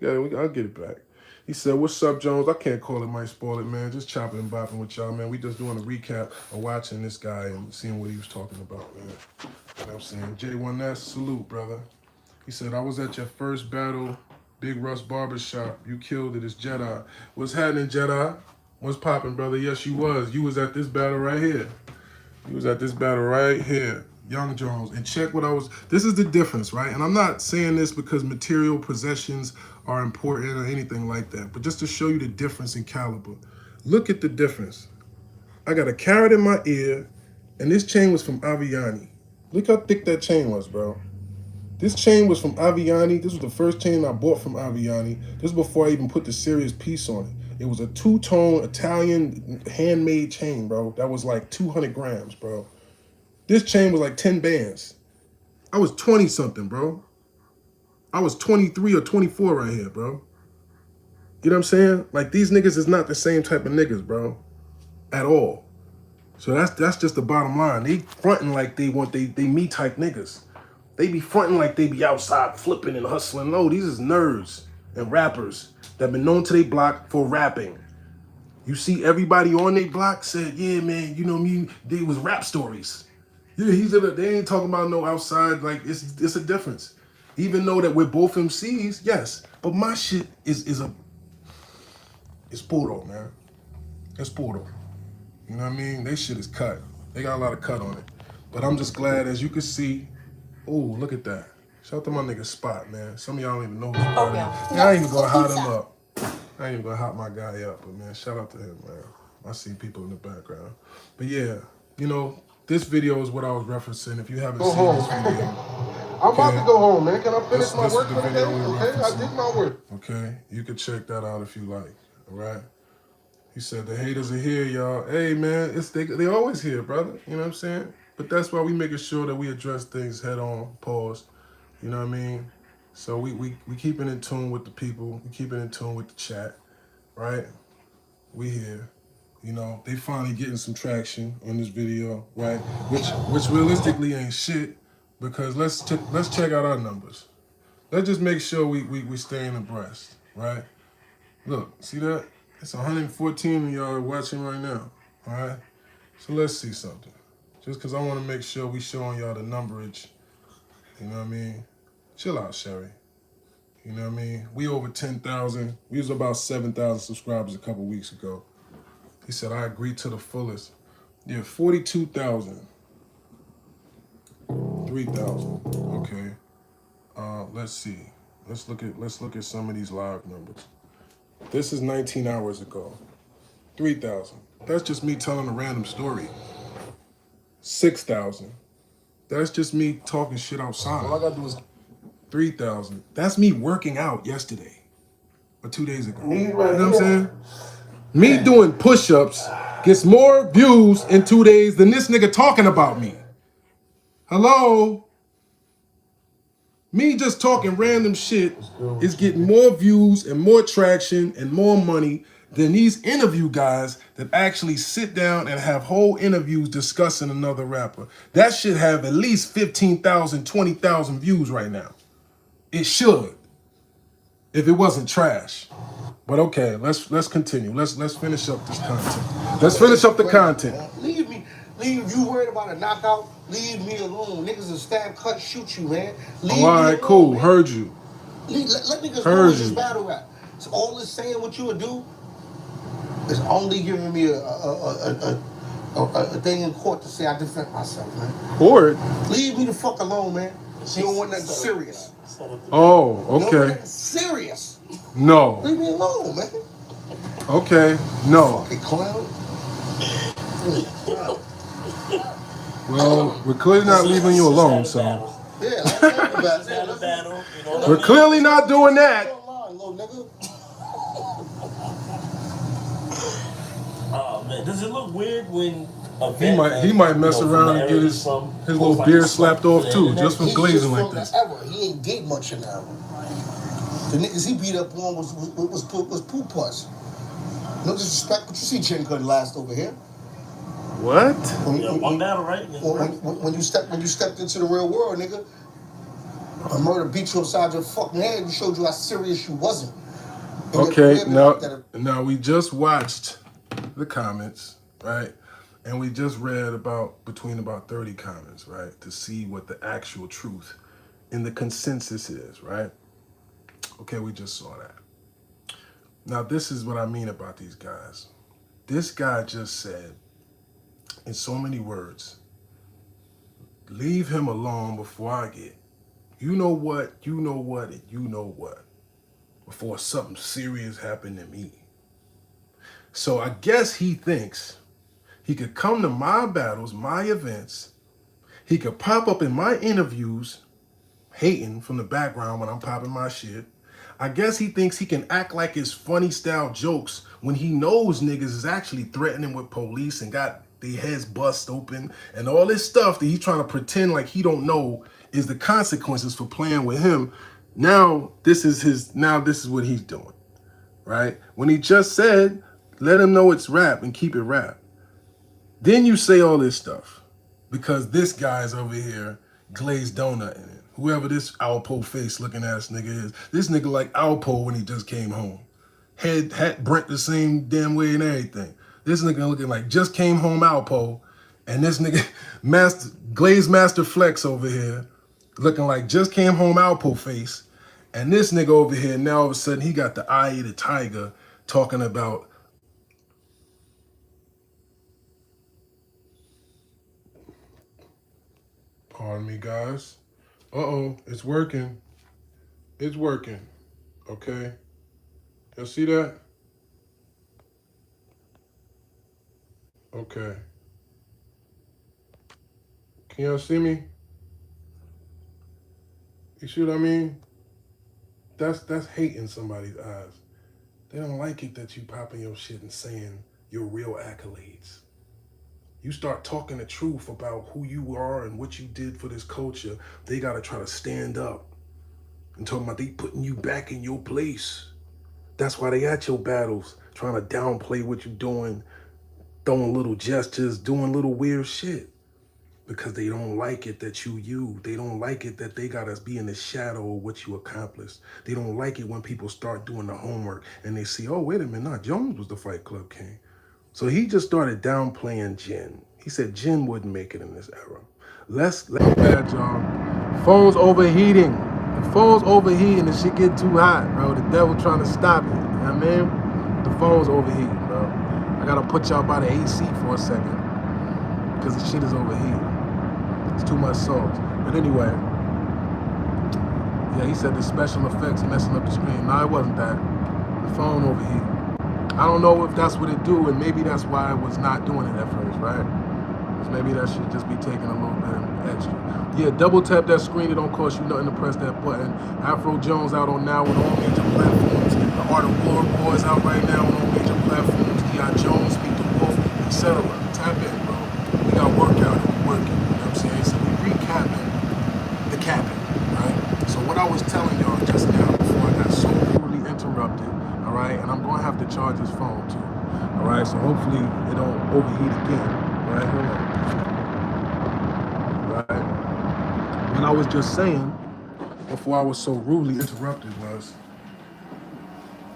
I'll get it back. He said, what's up, Jones? I can't call it, might spoil it, man. Just chopping and bopping with y'all, man. We just doing a recap of watching this guy and seeing what he was talking about, man. You know what I'm saying? J1S, salute, brother. He said, I was at your first battle, Big Russ Barbershop. You killed it. It's Jedi. What's happening, Jedi? What's popping, brother? Yes, you was. You was at this battle right here. You was at this battle right here. Young Jones. And check what this is the difference, right? And I'm not saying this because material possessions are important or anything like that, but just to show you the difference in caliber. Look at the difference. I got a carrot in my ear, and this chain was from Aviani. Look how thick that chain was, bro. This chain was from Aviani. This was the first chain I bought from Aviani. This was before I even put the Serius piece on it. It was a two-tone Italian handmade chain, bro. That was like 200 grams, bro. This chain was like 10 bands. I was 20-something, bro. I was 23 or 24 right here, bro. You know what I'm saying? Like, these niggas is not the same type of niggas, bro. At all. So that's just the bottom line. They fronting like they me type niggas. They be fronting like they be outside flipping and hustling. No, these is nerds and rappers that been known to their block for rapping. You see everybody on their block said, yeah, man, you know me, they was rap stories. Yeah, they ain't talking about no outside, like it's a difference. Even though that we're both MCs, yes. But my shit it's puro, man. It's puro. You know what I mean? They shit is cut. They got a lot of cut on it. But I'm just glad, as you can see, oh, look at that. Shout out to my nigga Spot, man. Some of y'all don't even know who Spot is. Yeah, I ain't even gonna hot him up. I ain't even gonna hot my guy up, but man, shout out to him, man. I see people in the background. But yeah, you know, this video is what I was referencing. If you haven't seen this video. I'm about to go home, man. Can I finish my this work is the for the video day? we Okay, I did my work. Okay, you can check that out if you like, all right? He said, the haters are here, y'all. Hey, man, they always here, brother. You know what I'm saying? But that's why we making sure that we address things head on, pause. You know what I mean? So we keeping in tune with the people. We keeping in tune with the chat, right? We here. You know, they finally getting some traction on this video, right? Which realistically ain't shit, because let's check out our numbers. Let's just make sure we staying abreast, right? Look, see that? It's 114 of y'all watching right now, all right? So let's see something. Just because I want to make sure we showing y'all the numberage, you know what I mean? Chill out, Sherry. You know what I mean? We over 10,000. We was about 7,000 subscribers a couple weeks ago. He said, I agree to the fullest. Yeah, 42,000. 3,000. Okay. Let's see. Let's look at some of these live numbers. This is 19 hours ago. 3,000. That's just me telling a random story. 6,000. That's just me talking shit outside. All I gotta do is 3,000. That's me working out yesterday or 2 days ago. You know what I'm saying? Me doing push-ups gets more views in 2 days than this nigga talking about me. Hello? Me just talking random shit is getting more views and more traction and more money than these interview guys that actually sit down and have whole interviews discussing another rapper. That should have at least 15,000, 20,000 views right now. It should, if it wasn't trash. But okay, let's continue. Let's finish up this content. Let's finish up the content. Leave me. Leave you worried about a knockout. Leave me alone. Niggas will stab, cut, shoot you, man. Leave all right, me alone, cool. Man. Heard you. Let niggas Heard do this you. battle rap. So all this saying what you would do is only giving me a thing in court to say I defend myself, man. Court? Leave me the fuck alone, man. You don't want nothing serious. Oh, You don't want okay. nothing serious. No. Leave me alone, man. Okay, no. Fucking clown. Well, we're clearly not leaving you alone, so. Yeah, let's talk about it. Had a battle, you know what I We're mean? clearly not doing that. Little nigga. Oh man, does it look weird when a He might mess around and get his little beard slapped off too, just from glazing like this. He ain't gave much in the era. The niggas he beat up on was poo puss. No disrespect, but you see Chin couldn't last over here. What? One battle, right? When you stepped into the real world, nigga, a murder beat you upside your fucking head and showed you how serious you wasn't. Okay, now we just watched the comments, right? And we just read between about 30 comments, right? To see what the actual truth in the consensus is, right? Okay, we just saw that. Now, this is what I mean about these guys. This guy just said, in so many words, leave him alone before I get, you know what, and you know what, before something serious happened to me. So I guess he thinks he could come to my battles, my events, he could pop up in my interviews, hating from the background when I'm popping my shit. I guess he thinks he can act like his funny style jokes when he knows niggas is actually threatening with police and got their heads bust open and all this stuff that he's trying to pretend like he don't know is the consequences for playing with him. Now this is what he's doing, right? When he just said, let him know it's rap and keep it rap. Then you say all this stuff because this guy's over here glazed donut in it. Whoever this Alpo face looking ass nigga is, this nigga like Alpo when he just came home. Hat Brent the same damn way and everything. This nigga looking like just came home Alpo, and this nigga Glazed Master Flex over here looking like just came home Alpo face, and this nigga over here now all of a sudden he got the eye of the tiger talking about. Pardon me, guys. Uh-oh, it's working. It's working. Okay. Y'all see that? Okay. Can y'all see me? You see what I mean? That's hate in somebody's eyes. They don't like it that you popping your shit and saying your real accolades. You start talking the truth about who you are and what you did for this culture, they gotta try to stand up and talking about they putting you back in your place. That's why they at your battles, trying to downplay what you doing, throwing little gestures, doing little weird shit. Because they don't like it that you. They don't like it that they gotta be in the shadow of what you accomplished. They don't like it when people start doing the homework and they see, oh, wait a minute, nah, Jones was the Fight Club king. So he just started downplaying Jin. He said Jin wouldn't make it in this era. Let's bad, y'all. Phone's overheating. The phone's overheating, the shit get too hot, bro. The devil trying to stop it. You know what I mean? The phone's overheating, bro. I gotta put y'all by the AC for a second. Because the shit is overheating. It's too much sauce. But anyway, yeah, he said the special effects messing up the screen. No, it wasn't that. The phone overheated. I don't know if that's what it do, and maybe that's why I was not doing it at first, right? Because maybe that should just be taking a little bit extra. Yeah, double tap that screen. It don't cost you nothing to press that button. Afro Jones out on now on all major platforms. The Art of War Boys out right now on all major platforms. D.I. Jones, Speak the Wolf, etc. Tap in, bro. We got work out here. We working. You know what I'm saying? So we recapping the capping, right? So what I was telling y'all just now before I got so rudely interrupted, all right? And I'm going to have to charge this phone too, all right? So hopefully it don't overheat again, all right? Hold on. Right? What I was just saying before I was so rudely interrupted was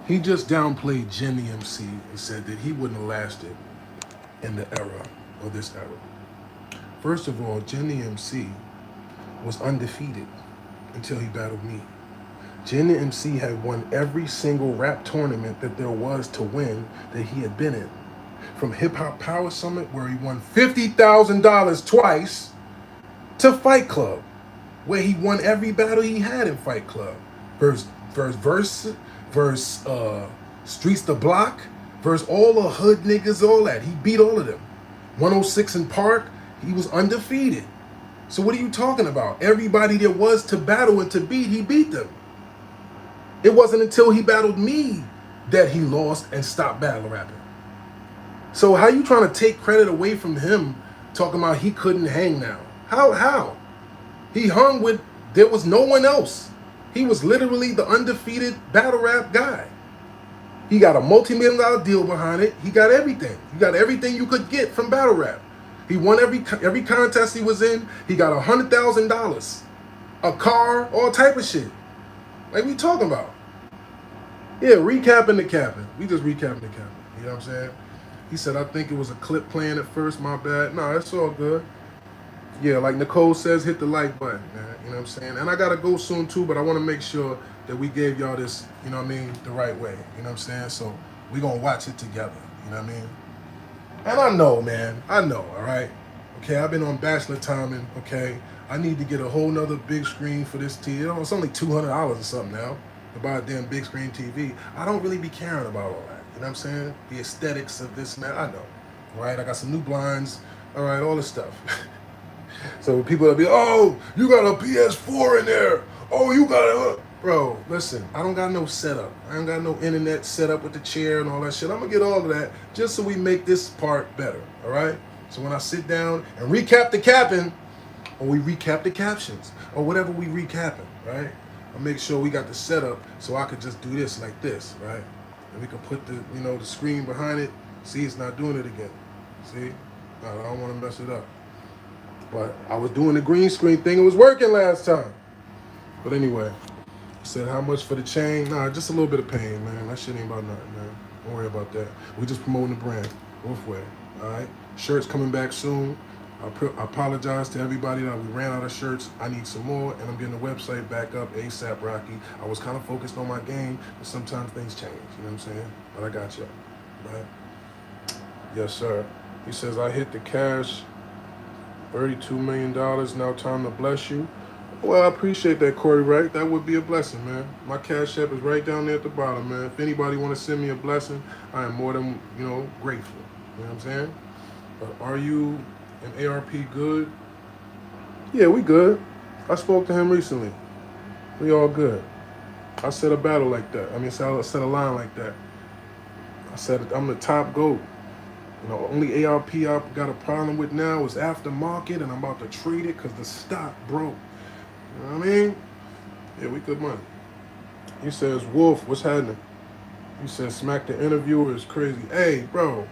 he just downplayed Jin the MC and said that he wouldn't have lasted in the era or this era. First of all, Jin the MC was undefeated until he battled me. Jin the MC had won every single rap tournament that there was to win that he had been in. From Hip Hop Power Summit, where he won $50,000 twice, to Fight Club, where he won every battle he had in Fight Club. Verse Streets the Block, verse all the hood niggas, all that. He beat all of them. 106 in Park, he was undefeated. So what are you talking about? Everybody there was to battle and to beat, he beat them. It wasn't until he battled me that he lost and stopped battle rapping. So how you trying to take credit away from him, talking about he couldn't hang now? How? He hung with, there was no one else. He was literally the undefeated battle rap guy. He got a multi-million-dollar deal behind it. He got everything. He got everything you could get from battle rap. He won every contest he was in. He got $100,000, a car, all type of shit. Like we talking about? Yeah, recapping the capping. We just recapping the capping. You know what I'm saying? He said, I think it was a clip playing at first. My bad. No, it's all good. Yeah, like Nicole says, hit the like button, man. You know what I'm saying? And I got to go soon, too, but I want to make sure that we gave y'all this, you know what I mean, the right way. You know what I'm saying? So we going to watch it together. You know what I mean? And I know, man. I know, all right? Okay, I've been on Bachelor timing, okay? I need to get a whole nother big screen for this TV. You know, it's only $200 or something now to buy a damn big screen TV. I don't really be caring about all that. You know what I'm saying? The aesthetics of this and that, I know. All right, I got some new blinds. All right, all this stuff. So people will be, oh, you got a PS4 in there. Oh, you got a... Bro, listen, I don't got no setup. I ain't got no internet set up with the chair and all that shit. I'm going to get all of that just so we make this part better, all right? So when I sit down and recap the capping, or we recap the captions, or whatever we recapping, right? I'll make sure we got the setup so I could just do this like this, right? And we can put the, you know, the screen behind it. See, it's not doing it again. See? No, I don't want to mess it up. But I was doing the green screen thing. It was working last time. But anyway, he said, how much for the chain? Nah, just a little bit of pain, man. That shit ain't about nothing, man. Don't worry about that. We just promoting the brand. Both way, all right? Shirts coming back soon. I apologize to everybody that we ran out of shirts. I need some more, and I'm getting the website back up, ASAP Rocky. I was kind of focused on my game, but sometimes things change, you know what I'm saying? But I got you, right? Yes, sir. He says, I hit the cash, $32 million, now time to bless you. Well, I appreciate that, Corey, right? That would be a blessing, man. My Cash App is right down there at the bottom, man. If anybody want to send me a blessing, I am more than, you know, grateful. You know what I'm saying? But are you and ARP good? Yeah, we good. I spoke to him recently. We all good. I said a battle like that. I mean, I said a line like that. I said, I'm the top GOAT. You know, only ARP I got a problem with now is aftermarket, and I'm about to trade it because the stock broke. You know what I mean? Yeah, we good money. He says, Wolf, what's happening? He says, smack the interviewer is crazy. Hey, bro.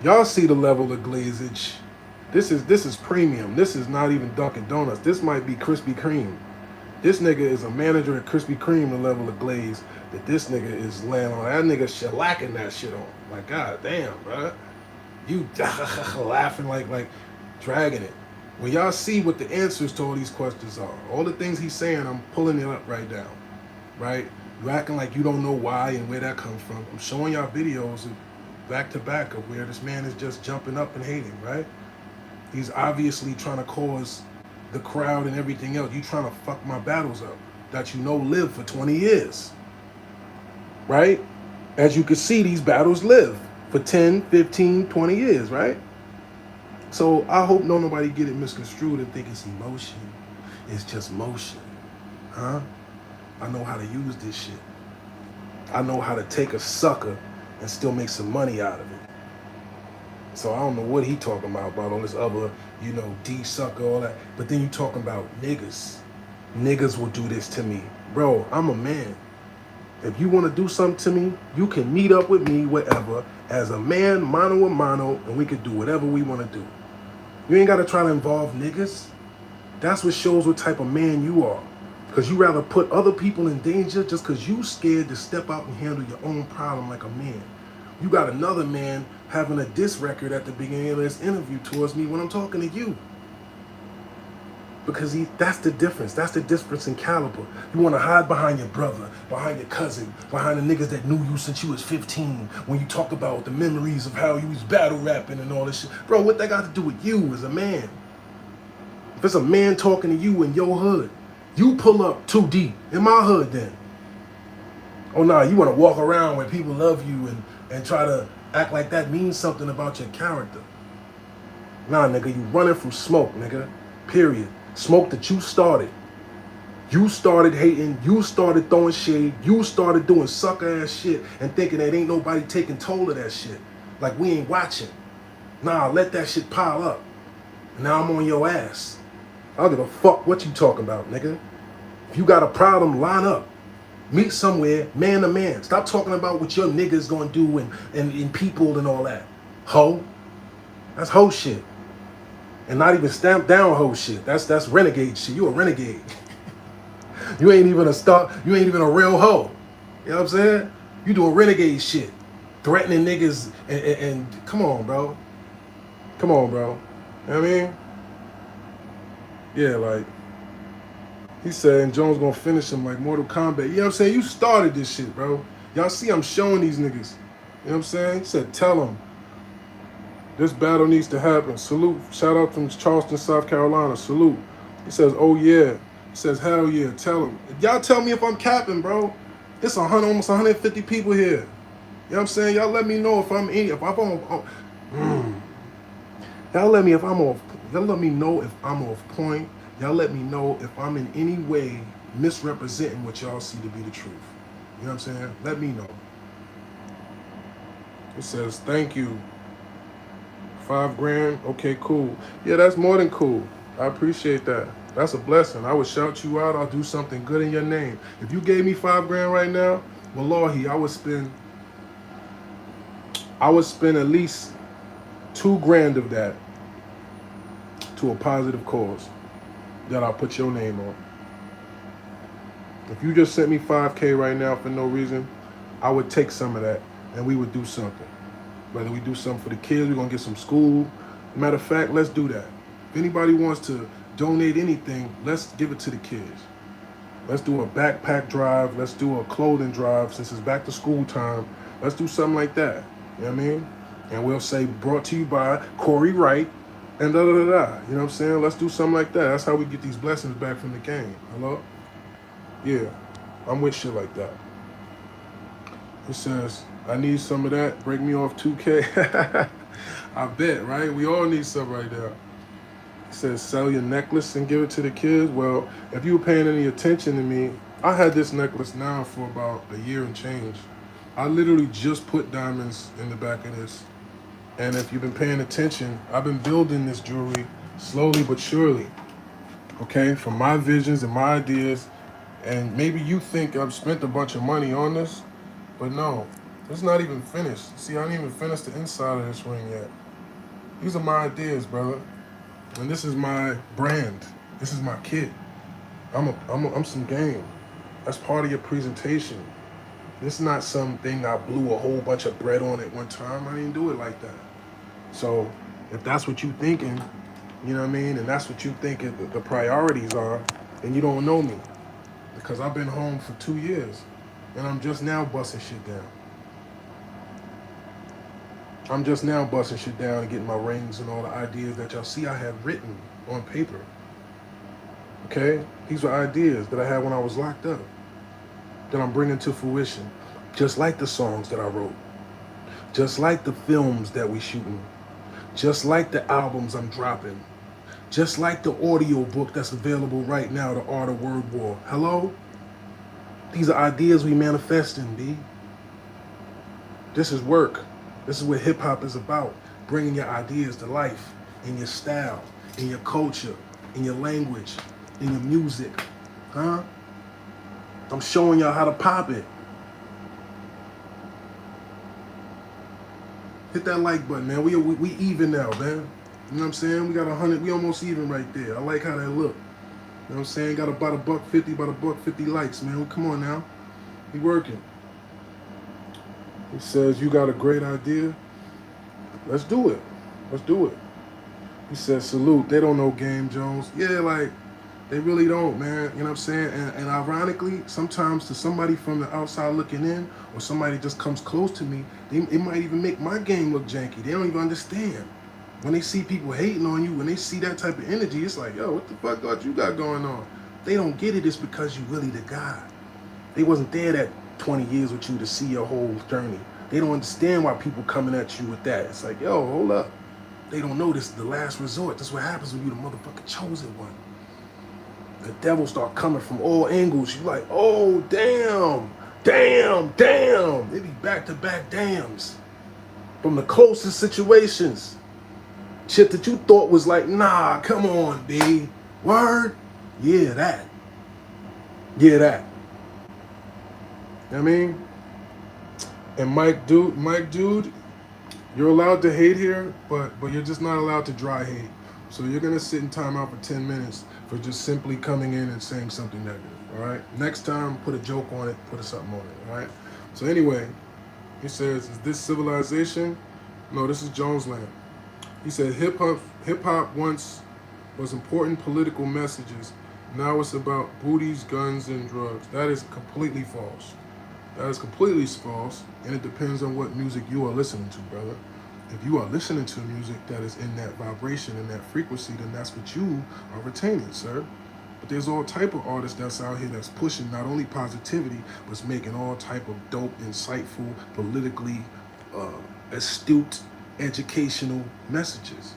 Y'all see the level of glazage. This is premium. This is not even Dunkin' Donuts. This might be Krispy Kreme. This nigga is a manager at Krispy Kreme, the level of glaze that this nigga is laying on. That nigga shellacking that shit on. Like, god damn, bro. You laughing like dragging it. When y'all see what the answers to all these questions are, all the things he's saying, I'm pulling it up right now, right? You acting like you don't know why and where that comes from. I'm showing y'all videos back to back of where this man is just jumping up and hating, right? He's obviously trying to cause the crowd and everything else. You trying to fuck my battles up that you know live for 20 years, right? As you can see, these battles live for 10, 15, 20 years, right? So I hope nobody get it misconstrued and think it's emotion. It's just motion, huh? I know how to use this shit. I know how to take a sucker and still make some money out of it. So I don't know what he talking about all this other, you know, D sucker, all that. But then you talking about niggas. Niggas will do this to me. Bro, I'm a man. If you want to do something to me, you can meet up with me wherever as a man, mano a mano, and we can do whatever we want to do. You ain't got to try to involve niggas. That's what shows what type of man you are. Because you rather put other people in danger just because you scared to step out and handle your own problem like a man. You got another man having a diss record at the beginning of this interview towards me when I'm talking to you. Because that's the difference. That's the difference in caliber. You want to hide behind your brother, behind your cousin, behind the niggas that knew you since you was 15. When you talk about the memories of how you was battle rapping and all this shit. Bro, what that got to do with you as a man? If it's a man talking to you in your hood, you pull up too deep. In my hood then. Oh nah, you want to walk around where people love you and try to act like that means something about your character. Nah, nigga, you running from smoke, nigga. Period. Smoke that you started. You started hating. You started throwing shade. You started doing sucker ass shit and thinking that ain't nobody taking toll of that shit. Like we ain't watching. Nah, let that shit pile up. And now I'm on your ass. I don't give a fuck what you talking about, nigga. If you got a problem, line up. Meet somewhere, man to man. Stop talking about what your niggas gonna do and people and all that. Ho. That's ho shit. And not even stamped down ho shit. That's renegade shit. You a renegade. You ain't even you ain't even a real hoe. You know what I'm saying? You doing renegade shit. Threatening niggas and come on, bro. Come on, bro. You know what I mean? Yeah, like he said, and Jones gonna finish him like Mortal Kombat. You know what I'm saying? You started this shit, bro. Y'all see I'm showing these niggas. You know what I'm saying? He said, tell them. This battle needs to happen. Salute. Shout out from Charleston, South Carolina. Salute. He says, oh yeah. He says, hell yeah. Tell him. Y'all tell me if I'm capping, bro. It's almost 150 people here. You know what I'm saying? Y'all let me know if I'm Y'all let me if I'm off. Y'all let me know if I'm off point. Y'all let me know if I'm in any way misrepresenting what y'all see to be the truth. You know what I'm saying? Let me know. It says, thank you. $5,000. Okay, cool. Yeah, that's more than cool. I appreciate that. That's a blessing. I would shout you out. I'll do something good in your name. If you gave me $5,000 right now, wallahi, I would spend at least $2,000 of that to a positive cause that I'll put your name on. If you just sent me $5K right now for no reason, I would take some of that and we would do something. Whether we do something for the kids, we're gonna get some school. Matter of fact, let's do that. If anybody wants to donate anything, let's give it to the kids. Let's do a backpack drive. Let's do a clothing drive since it's back to school time. Let's do something like that. You know what I mean? And we'll say brought to you by Corey Wright and da da da da. You know what I'm saying? Let's do something like that. That's how we get these blessings back from the game. Hello? Yeah, I'm with shit like that. It says, I need some of that. Break me off 2K. I bet, right? We all need some right now. It says, sell your necklace and give it to the kids. Well, if you were paying any attention to me, I had this necklace now for about a year and change. I literally just put diamonds in the back of this. And if you've been paying attention, I've been building this jewelry slowly but surely. Okay, from my visions and my ideas. And maybe you think I've spent a bunch of money on this, but no, it's not even finished. See, I didn't even finish the inside of this ring yet. These are my ideas, brother. And this is my brand. This is my kit. I'm some game. That's part of your presentation. This is not something I blew a whole bunch of bread on at one time. I didn't do it like that. So if that's what you thinking, you know what I mean, and that's what you think the priorities are, then you don't know me. Because I've been home for 2 years, and I'm just now busting shit down. I'm just now busting shit down and getting my rings and all the ideas that y'all see I have written on paper. Okay? These are ideas that I had when I was locked up that I'm bringing to fruition. Just like the songs that I wrote. Just like the films that we shooting. Just like the albums I'm dropping. Just like the audio book that's available right now, The Art of Word War. Hello? These are ideas we manifesting, B. This is work. This is what hip-hop is about. Bringing your ideas to life in your style, in your culture, in your language, in your music. Huh? I'm showing y'all how to pop it. Hit that like button, man. We even now, man. You know what I'm saying? We got 100. We almost even right there. I like how that look. You know what I'm saying? Got about $150, about $150 likes, man. Well, come on now. We working. He says, you got a great idea? Let's do it. Let's do it. He says, salute. They don't know Game Jones. Yeah, like, They really don't, man. You know what I'm saying? And ironically, sometimes to somebody from the outside looking in, or somebody just comes close to me, it might even make my game look janky. They don't even understand. When they see people hating on you, when they see that type of energy, it's like, yo, what the fuck God you got going on? They don't get it. It's because you really the guy. They wasn't there that 20 years with you to see your whole journey. They don't understand why people coming at you with that. It's like, yo, hold up. They don't know this is the last resort. That's what happens when you the motherfucking chosen one. The devil start coming from all angles. You like, oh, damn. They be back-to-back dams from the closest situations. Shit that you thought was like, nah, come on, B. Word? Yeah, that. You know what I mean? And Mike dude, you're allowed to hate here, but you're just not allowed to dry hate. So you're gonna sit in timeout for 10 minutes for just simply coming in and saying something negative. All right. Next time, put a joke on it, put something on it. All right. So anyway, he says, "Is this civilization?" No, this is Jones Land. He said, "Hip hop once was important political messages. Now it's about booties, guns, and drugs." That is completely false. That is completely false, and it depends on what music you are listening to, brother. If you are listening to music that is in that vibration and that frequency, then that's what you are retaining, sir. But there's all type of artists that's out here that's pushing not only positivity, but making all type of dope, insightful, politically astute, educational messages.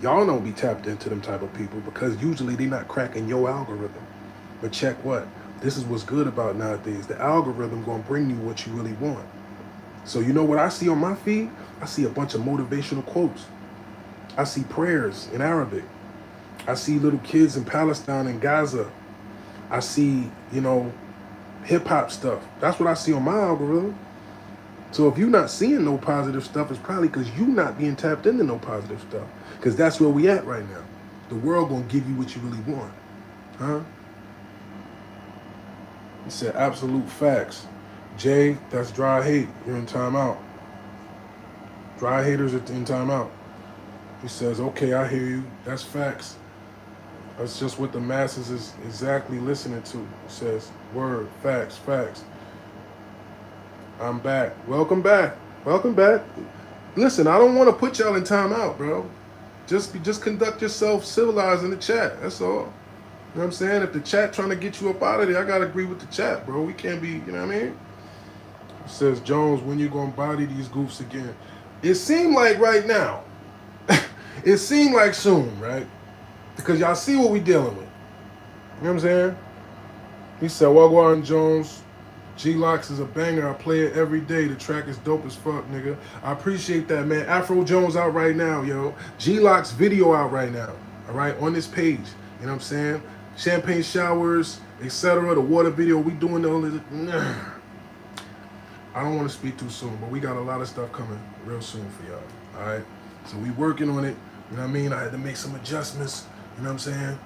Y'all don't be tapped into them type of people because usually they're not cracking your algorithm. But check what? This is what's good about nowadays. The algorithm gonna bring you what you really want. So you know what I see on my feed? I see a bunch of motivational quotes. I see prayers in Arabic. I see little kids in Palestine and Gaza. I see, hip hop stuff. That's what I see on my algorithm. So if you're not seeing no positive stuff, it's probably because you're not being tapped into no positive stuff. Because that's where we at right now. The world gonna give you what you really want. Huh? He said, absolute facts. Jay, that's dry hate. You're in timeout. Dry haters are in timeout. He says, okay, I hear you. That's facts. That's just what the masses is exactly listening to. He says, word, facts. I'm back. Welcome back. Listen, I don't want to put y'all in timeout, bro. Just conduct yourself civilized in the chat. That's all. You know what I'm saying? If the chat trying to get you up out of there, I gotta agree with the chat, bro. We can't be, you know what I mean? It says, Jones, when you gonna body these goofs again? It seemed like right now. It seemed like soon, right? Because y'all see what we dealing with. You know what I'm saying? He said, Wagwan Jones, G-Locks is a banger. I play it every day. The track is dope as fuck, nigga. I appreciate that, man. Afro Jones out right now, yo. G-Locks video out right now, all right, on this page. You know what I'm saying? Champagne showers, etc. The water video, we doing all this. I don't want to speak too soon, but we got a lot of stuff coming real soon for y'all, all right? So we working on it. You know what I mean? I had to make some adjustments. You know what I'm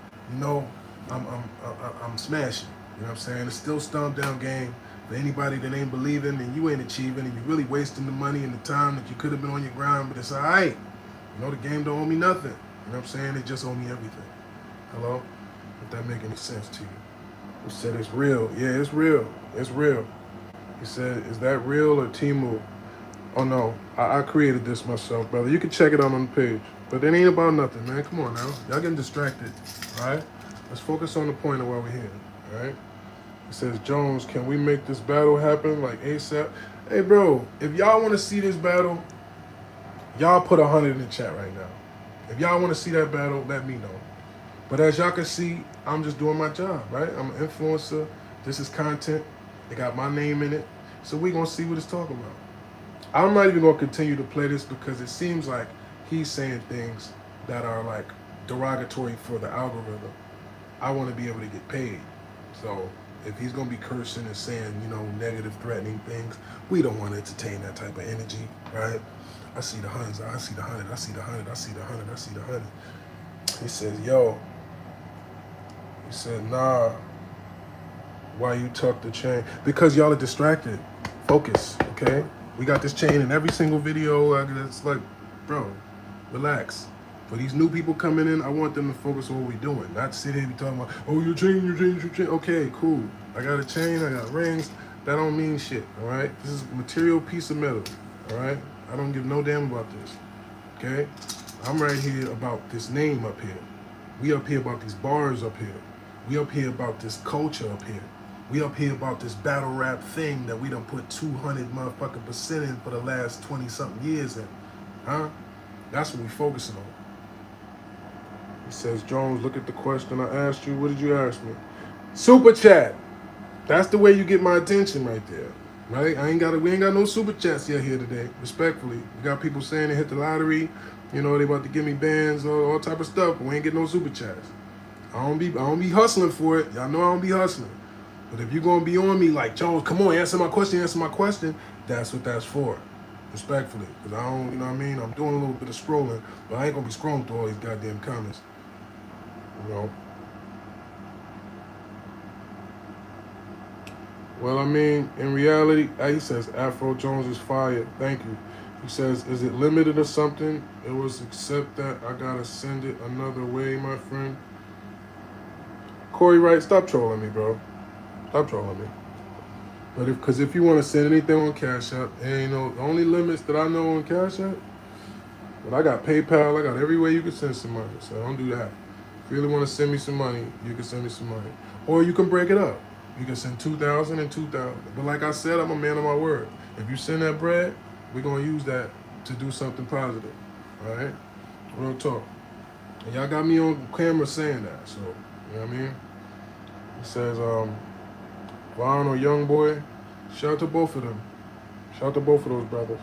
saying? I'm smashing. You know what I'm saying? It's still stomp down game. For anybody that ain't believing and you ain't achieving and you're really wasting the money and the time that you could have been on your grind, but it's all right. The game don't owe me nothing. You know what I'm saying? It just owe me everything. Hello? If that make any sense to you. He said it's real. Yeah, it's real. It's real. He said, is that real or Timu? Oh no, I created this myself, brother. You can check it out on the page. But it ain't about nothing, man. Come on now. Y'all getting distracted, all right? Let's focus on the point of why we're here, all right? It says, Jones, can we make this battle happen like ASAP? Hey, bro, if y'all want to see this battle, y'all put 100 in the chat right now. If y'all want to see that battle, let me know. But as y'all can see, I'm just doing my job, right? I'm an influencer. This is content. It got my name in it. So we're going to see what it's talking about. I'm not even going to continue to play this because it seems like he's saying things that are like derogatory for the algorithm. I want to be able to get paid. So if he's going to be cursing and saying, negative, threatening things, we don't want to entertain that type of energy, right? I see the hundreds, I see the 100, I see the 100, I see the 100, I see the 100. He says, yo. He said, nah. Why you tuck the chain? Because y'all are distracted. Focus, okay? We got this chain in every single video. It's like, bro, relax. For these new people coming in, I want them to focus on what we're doing, not sit here and be talking about, oh, your chain. Okay, cool. I got a chain, I got rings. That don't mean shit, all right? This is a material piece of metal, all right? I don't give no damn about this, okay? I'm right here about this name up here. We up here about these bars up here. We up here about this culture up here. We up here about this battle rap thing that we done put 200 motherfucking % in for the last 20 something years in, huh? That's what we focusing on. He says, Jones, look at the question I asked you. What did you ask me? Super chat. That's the way you get my attention right there. Right? We ain't got no super chats yet here today, respectfully. We got people saying they hit the lottery, you know, they about to give me bands, all type of stuff, but we ain't get no super chats. I don't be hustling for it. Y'all know I don't be hustling. But if you're gonna be on me like, Jones, come on, answer my question, that's what that's for. Respectfully. Because I don't, you know what I mean? I'm doing a little bit of scrolling, but I ain't gonna be scrolling through all these goddamn comments. You know. Well, I mean, in reality, he says Afro Jones is fire. Thank you. He says, is it limited or something? It was except that I gotta send it another way, my friend. Corey Wright, stop trolling me, bro. Stop trolling me. But if you want to send anything on Cash App, ain't no the only limits that I know on Cash App. But I got PayPal, I got every way you can send some money. So don't do that. If you really want to send me some money, you can send me some money. Or you can break it up. You can send 2,000 and 2,000. But like I said, I'm a man of my word. If you send that bread, we're going to use that to do something positive. All right? Real talk. And y'all got me on camera saying that. So, you know what I mean? It says, Vaughn or Young Boy, shout out to both of them. Shout out to both of those brothers.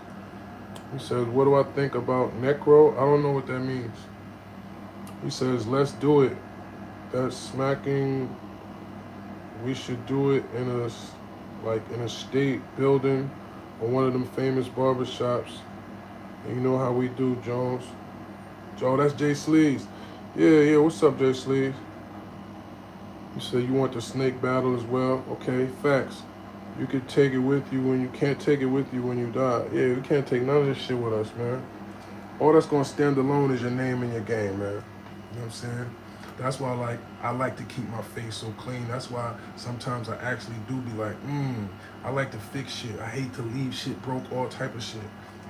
He says, what do I think about Necro? I don't know what that means. He says, let's do it. That's smacking. We should do it in a state building or one of them famous barbershops. And you know how we do, Jones. Joe, that's Jay Sleeves. Yeah, what's up, Jay Sleeves? You said you want the snake battle as well. Okay, facts. You could take it with you when you can't take it with you when you die. Yeah, we can't take none of this shit with us, man. All that's gonna stand alone is your name and your game, man. You know what I'm saying? That's why I like to keep my face so clean. That's why sometimes I actually do be like, I like to fix shit. I hate to leave shit broke, all type of shit.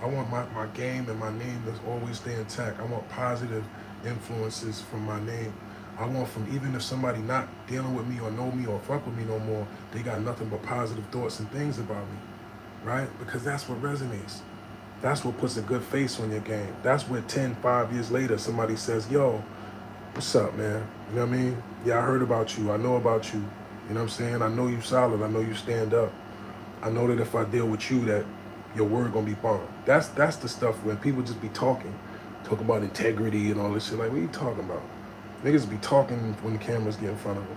I want my game and my name to always stay intact. I want positive influences from my name. I want from even if somebody not dealing with me or know me or fuck with me no more, they got nothing but positive thoughts and things about me, right? Because that's what resonates. That's what puts a good face on your game. That's where 5 years later, somebody says, yo, what's up, man? You know what I mean? Yeah, I heard about you. I know about you. You know what I'm saying? I know you solid. I know you stand up. I know that if I deal with you, that your word gonna be bomb. That's the stuff when people just be talk about integrity and all this shit. Like, what are you talking about? Niggas be talking when the cameras get in front of them.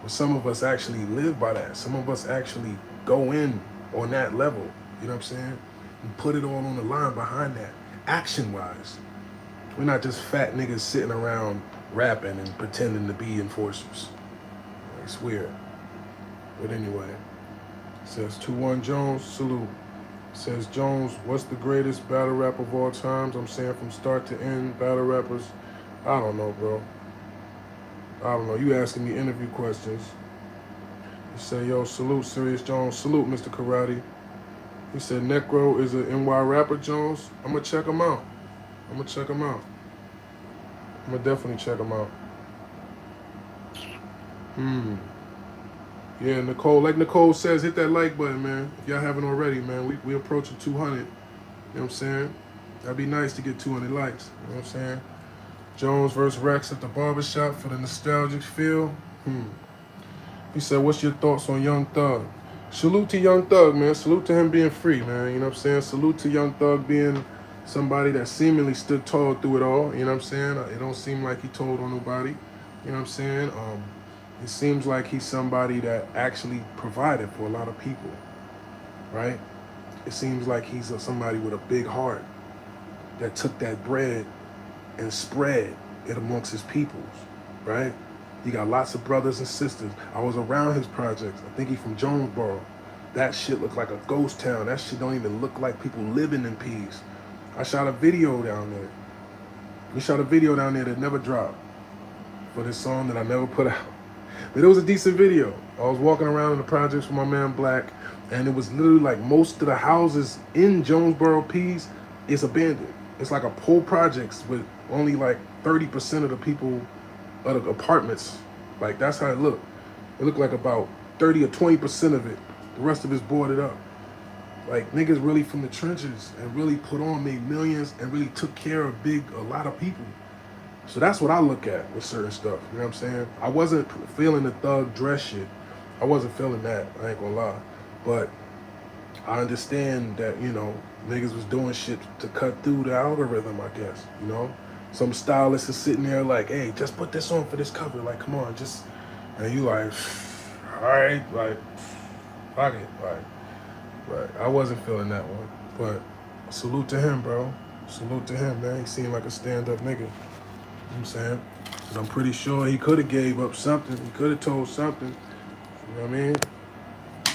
But some of us actually live by that. Some of us actually go in on that level. You know what I'm saying? And put it all on the line behind that, action-wise. We're not just fat niggas sitting around rapping and pretending to be enforcers. It's weird. But anyway, it says 2-1 Jones, salute. It says Jones, what's the greatest battle rap of all times? I'm saying from start to end, battle rappers. I don't know, bro. I don't know. You asking me interview questions. You say, yo, salute Serius Jones. Salute Mr. Karate. He said Necro is an NY rapper, Jones. I'm going to check him out. I'm going to definitely check him out. Yeah, Nicole. Like Nicole says, hit that like button, man. If y'all haven't already, man. We approaching 200. You know what I'm saying? That'd be nice to get 200 likes. You know what I'm saying? Jones versus Rex at the barbershop for the nostalgic feel. He said, what's your thoughts on Young Thug? Salute to Young Thug, man. Salute to him being free, man. You know what I'm saying? Salute to Young Thug being somebody that seemingly stood tall through it all. You know what I'm saying? It don't seem like he told on nobody. You know what I'm saying? It seems like he's somebody that actually provided for a lot of people, right? It seems like he's somebody with a big heart that took that bread and spread it amongst his peoples, right? He got lots of brothers and sisters. I was around his projects. I think he's from Jonesboro. That shit looked like a ghost town. That shit don't even look like people living in peace. I shot a video down there. We shot a video down there that never dropped for this song that I never put out. But it was a decent video. I was walking around in the projects with my man Black, and it was literally like most of the houses in Jonesboro Peas is abandoned. It's like a poor projects with only like 30% of the people of the apartments. Like that's how it looked. It looked like about 30 or 20% of it. The rest of it's boarded up. Like niggas really from the trenches and really put on, made millions, and really took care of a lot of people. So that's what I look at with certain stuff. You know what I'm saying? I wasn't feeling the thug dress shit. I wasn't feeling that. I ain't gonna lie. But I understand that, you know, niggas was doing shit to cut through the algorithm, I guess. You know? Some stylist is sitting there like, hey, just put this on for this cover. Like, come on, just. And you like, all right, like, fuck it. Like, but I wasn't feeling that one. But salute to him, bro. Salute to him, man. He seemed like a stand-up nigga. You know what I'm saying? And I'm pretty sure he could have gave up something. He could have told something. You know what I mean?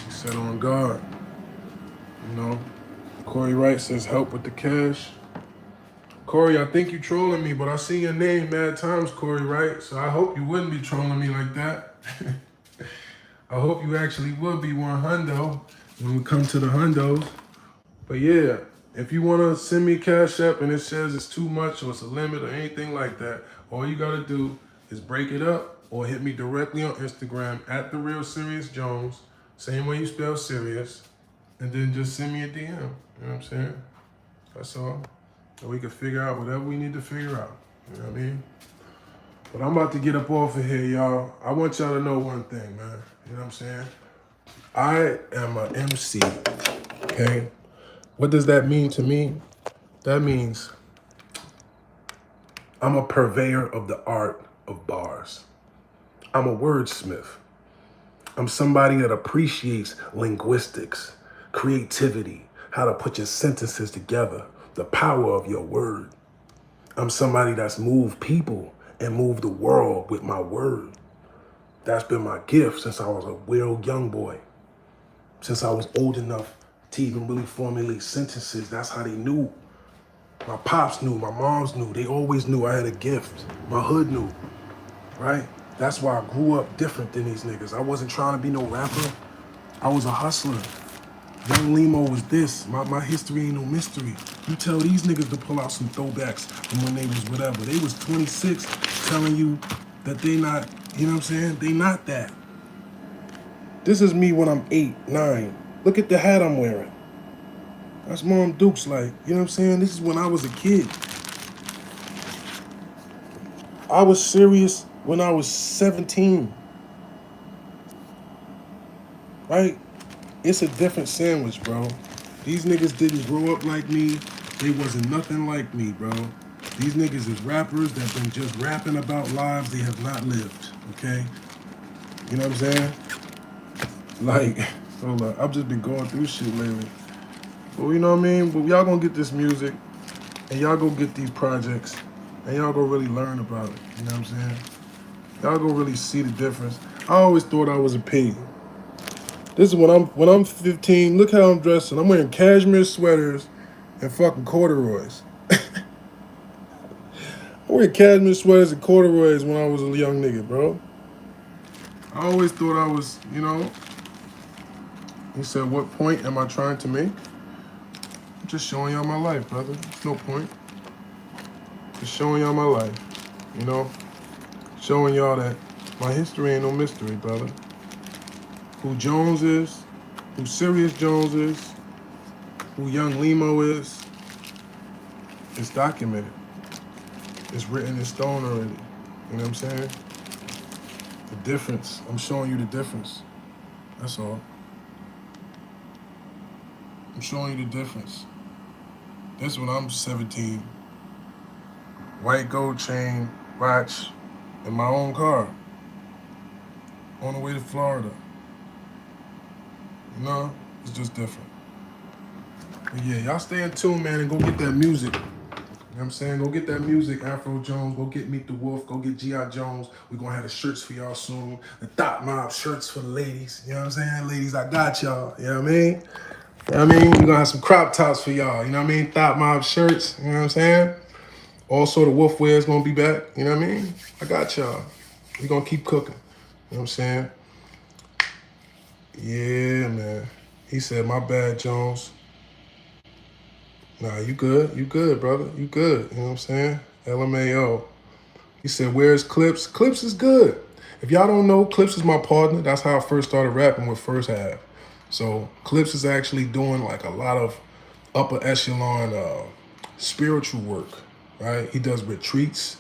He said on guard. You know? Corey Wright says help with the cash. Corey, I think you trolling me, but I see your name mad times, Corey Wright. So I hope you wouldn't be trolling me like that. I hope you actually would be one hundo when we come to the hundos. But yeah. If you want to send me Cash App and it says it's too much or it's a limit or anything like that, all you got to do is break it up or hit me directly on Instagram at The Real Serius Jones, same way you spell Serious, and then just send me a DM. You know what I'm saying? That's all. So we can figure out whatever we need to figure out. You know what I mean? But I'm about to get up off of here, y'all. I want y'all to know one thing, man. You know what I'm saying? I am an MC, okay? What does that mean to me? That means I'm a purveyor of the art of bars. I'm a wordsmith. I'm somebody that appreciates linguistics, creativity, how to put your sentences together, the power of your word. I'm somebody that's moved people and moved the world with my word. That's been my gift since I was a real young boy. Since I was old enough to even really formulate sentences, that's how they knew. My pops knew, my moms knew, they always knew I had a gift. My hood knew, right? That's why I grew up different than these niggas. I wasn't trying to be no rapper. I was a hustler. Young Limo was this. My history ain't no mystery. You tell these niggas to pull out some throwbacks from when they was whatever. They was 26 telling you that they not, you know what I'm saying? They not that. This is me when I'm 8, 9. Look at the hat I'm wearing. That's Mom Duke's like, you know what I'm saying? This is when I was a kid. I was serious when I was 17. Right? It's a different sandwich, bro. These niggas didn't grow up like me. They wasn't nothing like me, bro. These niggas is rappers that been just rapping about lives they have not lived, okay? You know what I'm saying? Like, hold on, I've just been going through shit lately. But you know what I mean? But y'all gonna get this music, and y'all go get these projects, and y'all go really learn about it. You know what I'm saying? Y'all go really see the difference. I always thought I was a pig. This is when I'm 15. Look how I'm dressing. I'm wearing cashmere sweaters and fucking corduroys. I'm wearing cashmere sweaters and corduroys when I was a young nigga, bro. I always thought I was, you know. He said, what point am I trying to make? I'm just showing y'all my life, brother. There's no point. Just showing y'all my life, you know? Showing y'all that my history ain't no mystery, brother. Who Jones is, who Serius Jones is, who Young Limo is, it's documented. It's written in stone already. You know what I'm saying? The difference. I'm showing you the difference. That's all. I'm showing you the difference. This when I'm 17. White gold chain, watch, in my own car. On the way to Florida. You know? It's just different. But yeah, y'all stay in tune, man, and go get that music. You know what I'm saying? Go get that music, Afro Jones. Go get Meet the Wolf. Go get G.I. Jones. We're going to have the shirts for y'all soon. The Thought Mob shirts for the ladies. You know what I'm saying? Ladies, I got y'all. You know what I mean? You know what I mean? We're going to have some crop tops for y'all. You know what I mean? Thought Mob shirts. You know what I'm saying? Also, the Wolfware is gonna be back. You know what I mean? I got y'all. We gonna keep cooking. You know what I'm saying? Yeah, man. He said, my bad, Jones. Nah, you good. You good, brother. You good. You know what I'm saying? LMAO. He said, where's Clips? Clips is good. If y'all don't know, Clips is my partner. That's how I first started rapping with First Half. So Clips is actually doing like a lot of upper echelon spiritual work, right? He does retreats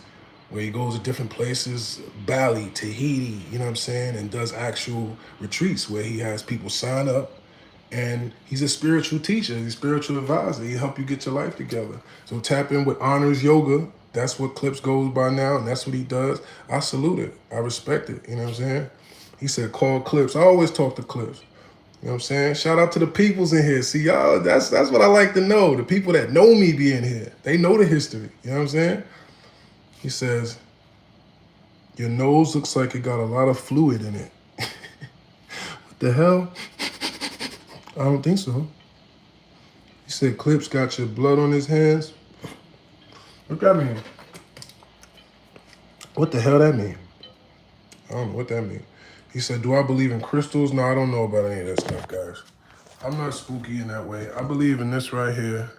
where he goes to different places, Bali, Tahiti, you know what I'm saying, and does actual retreats where he has people sign up, and he's a spiritual teacher, he's a spiritual advisor. He help you get your life together. So tap in with Honors Yoga. That's what Clips goes by now, and that's what he does. I salute it. I respect it. You know what I'm saying? He said, call Clips. I always talk to Clips. You know what I'm saying? Shout out to the peoples in here. See, y'all, that's what I like to know. The people that know me be in here. They know the history. You know what I'm saying? He says, your nose looks like it got a lot of fluid in it. What the hell? I don't think so. He said, Clips got your blood on his hands. What that mean? What the hell that mean? I don't know what that mean. He said, do I believe in crystals? No, I don't know about any of that stuff, guys. I'm not spooky in that way. I believe in this right here.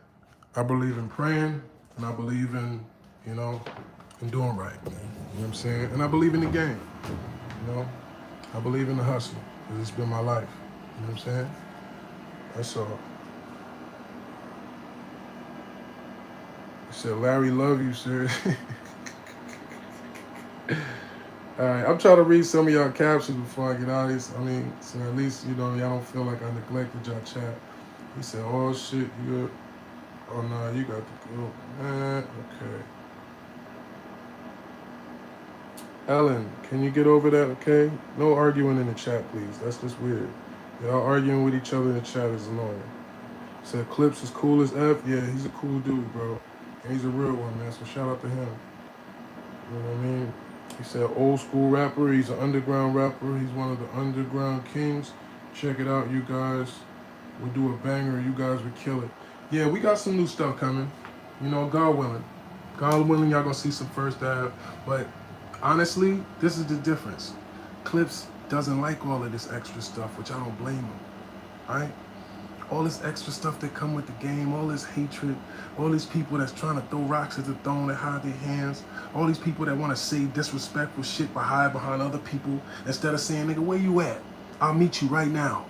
I believe in praying, and I believe in, you know, in doing right, man. You know what I'm saying? And I believe in the game, you know? I believe in the hustle, because it's been my life. You know what I'm saying? That's all. He said, Larry, love you, sir. All right, I'm trying to read some of y'all captions before I get out of this. I mean, so at least, you know, y'all don't feel like I neglected y'all chat. He said, oh, shit, you got, oh, no, you got to go. Okay. Ellen, can you get over that, okay? No arguing in the chat, please. That's just weird. Y'all arguing with each other in the chat is annoying. Said Clips is cool as F. Yeah, he's a cool dude, bro. And he's a real one, man, so shout out to him. You know what I mean? He said old school rapper. He's an underground rapper. He's one of the underground kings. Check it out, you guys. We'll do a banger. You guys would kill it. Yeah, we got some new stuff coming. You know, God willing. God willing, y'all gonna see some First Half. But honestly, this is the difference. Clips doesn't like all of this extra stuff, which I don't blame him. Right? All this extra stuff that come with the game, all this hatred, all these people that's trying to throw rocks at the throne and hide their hands, all these people that want to say disrespectful shit but hide behind other people instead of saying, nigga, where you at? I'll meet you right now.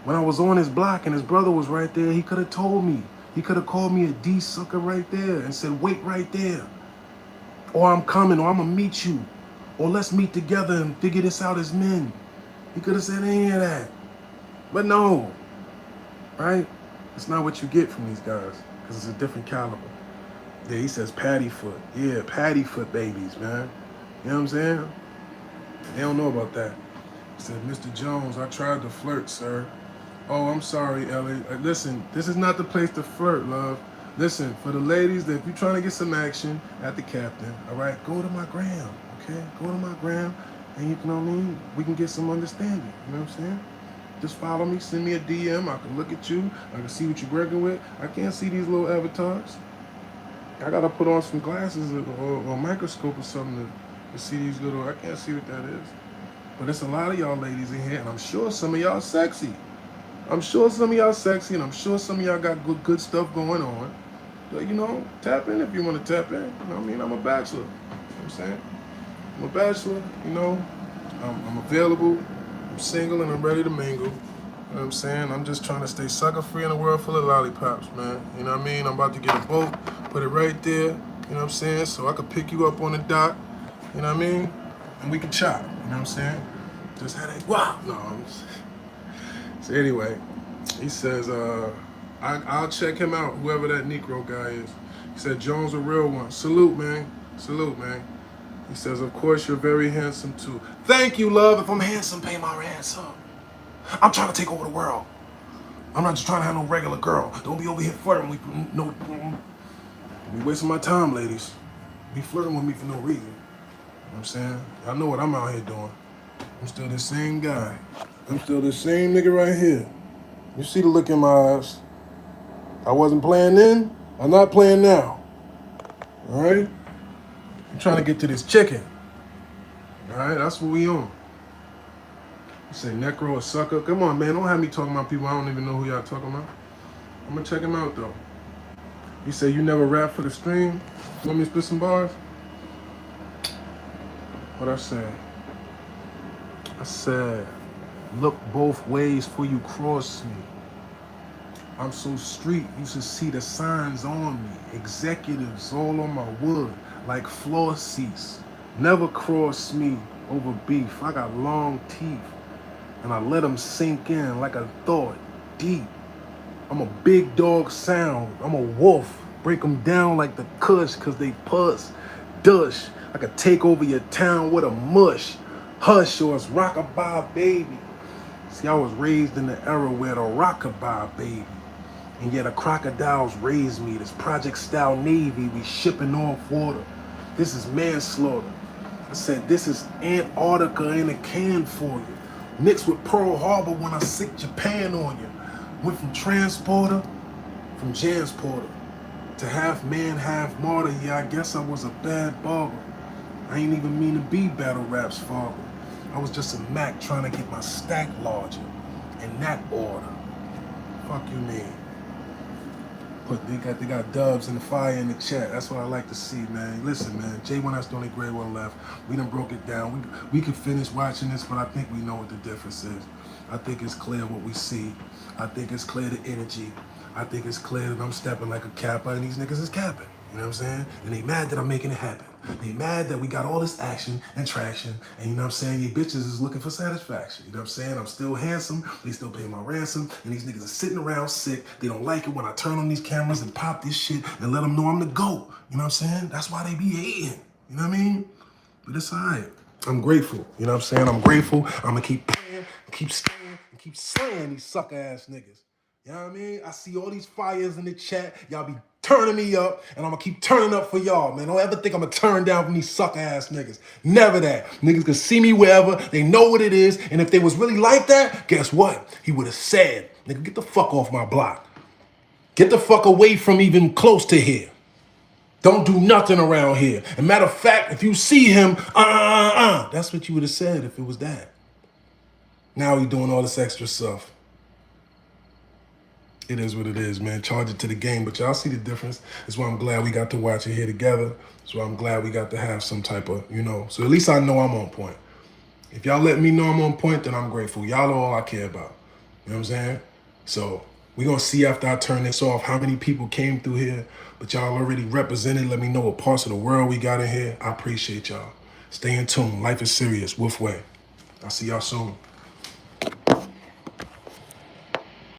When I was on his block and his brother was right there, he could have told me. He could have called me a D sucker right there and said, wait right there. Or I'm coming, or I'm going to meet you. Or let's meet together and figure this out as men. He could have said any of that. But no. Right? It's not what you get from these guys, because it's a different caliber. Yeah, he says patty foot. Yeah, patty foot babies, man. You know what I'm saying? They don't know about that. He said, Mr. Jones, I tried to flirt, sir. Oh, I'm sorry, Ellie. Listen, this is not the place to flirt, love. Listen, for the ladies, that if you're trying to get some action at the captain, all right, go to my gram, okay? Go to my gram, and you know what I mean? We can get some understanding, you know what I'm saying? Just follow me, send me a DM. I can look at you. I can see what you're working with. I can't see these little avatars. I gotta put on some glasses or a microscope or something to see these little. I can't see what that is. But there's a lot of y'all ladies in here, and I'm sure some of y'all sexy. I'm sure some of y'all sexy, and I'm sure some of y'all got good stuff going on. So, you know, tap in if you want to tap in. You know what I mean? I'm a bachelor. You know what I'm saying? I'm a bachelor, you know. I'm available. I'm single and I'm ready to mingle. You know what I'm saying? I'm just trying to stay sucker free in a world full of lollipops, man. You know what I mean? I'm about to get a boat, put it right there, you know what I'm saying? So I could pick you up on the dock, you know what I mean? And we can chop, you know what I'm saying? Just had a wow. No, I'm just... So anyway, he says, I'll check him out, whoever that Negro guy is. He said, Jones a real one. Salute, man. Salute, man. He says, of course, you're very handsome, too. Thank you, love. If I'm handsome, pay my ransom. I'm trying to take over the world. I'm not just trying to have no regular girl. Don't be over here flirting with me. No, don't be wasting my time, ladies. Be flirting with me for no reason. You know what I'm saying? I know what I'm out here doing. I'm still the same guy. I'm still the same nigga right here. You see the look in my eyes. I wasn't playing then. I'm not playing now. All right? I'm trying to get to this chicken. All right? That's what we on. You say Necro a sucker? Come on, man. Don't have me talking about people I don't even know who y'all talking about. I'm going to check him out, though. You say you never rap for the stream? Want me to spit some bars? What I say? I said, look both ways before you cross me. I'm so street, you should see the signs on me. Executives all on my wood, like floor seats. Never cross me over beef. I got long teeth, and I let them sink in like a thought, deep. I'm a big dog sound, I'm a wolf. Break them down like the kush, cause they puss. Dush, I could take over your town with a mush. Hush, or it's rockabye, baby. See, I was raised in the era where the rockabye, baby. And yet the crocodiles raised me. This project style Navy, we shipping off water. This is manslaughter. I said, this is Antarctica in a can for you. Mixed with Pearl Harbor when I sick Japan on you. Went from transporter, from Jansporter, to half man, half martyr. Yeah, I guess I was a bad barber. I ain't even mean to be battle rap's father. I was just a Mac trying to get my stack larger. In that order. Fuck you, man. They got dubs and the fire in the chat. That's what I like to see, man. Listen, man. J1, that's the only great one left. We done broke it down. We could finish watching this, but I think we know what the difference is. I think it's clear what we see. I think it's clear the energy. I think it's clear that I'm stepping like a kappa and these niggas is capping. You know what I'm saying? And they mad that I'm making it happen. They mad that we got all this action and traction. And you know what I'm saying? Your bitches is looking for satisfaction. You know what I'm saying? I'm still handsome. They still pay my ransom. And these niggas are sitting around sick. They don't like it when I turn on these cameras and pop this shit and let them know I'm the GOAT. You know what I'm saying? That's why they be hating. You know what I mean? But it's all right. I'm grateful. You know what I'm saying? I'm grateful. I'm going to keep playing, keep staying, and keep slaying these sucker ass niggas. You know what I mean? I see all these fires in the chat. Y'all be turning me up, and I'm gonna keep turning up for y'all, man. Don't ever think I'm gonna turn down from these sucker ass niggas. Never that. Niggas can see me wherever. They know what it is. And if they was really like that, guess what? He would have said, nigga, get the fuck off my block. Get the fuck away from even close to here. Don't do nothing around here. And matter of fact, if you see him, that's what you would have said if it was that. Now he doing all this extra stuff. It is what it is, man. Charge it to the game, but y'all see the difference. That's why I'm glad we got to watch it here together. That's why I'm glad we got to have some type of, so at least I know I'm on point. If y'all let me know I'm on point, then I'm grateful. Y'all are all I care about. You know what I'm saying? So we're going to see after I turn this off how many people came through here, but y'all already represented. Let me know what parts of the world we got in here. I appreciate y'all. Stay in tune. Life is serious. Wolf way. I'll see y'all soon.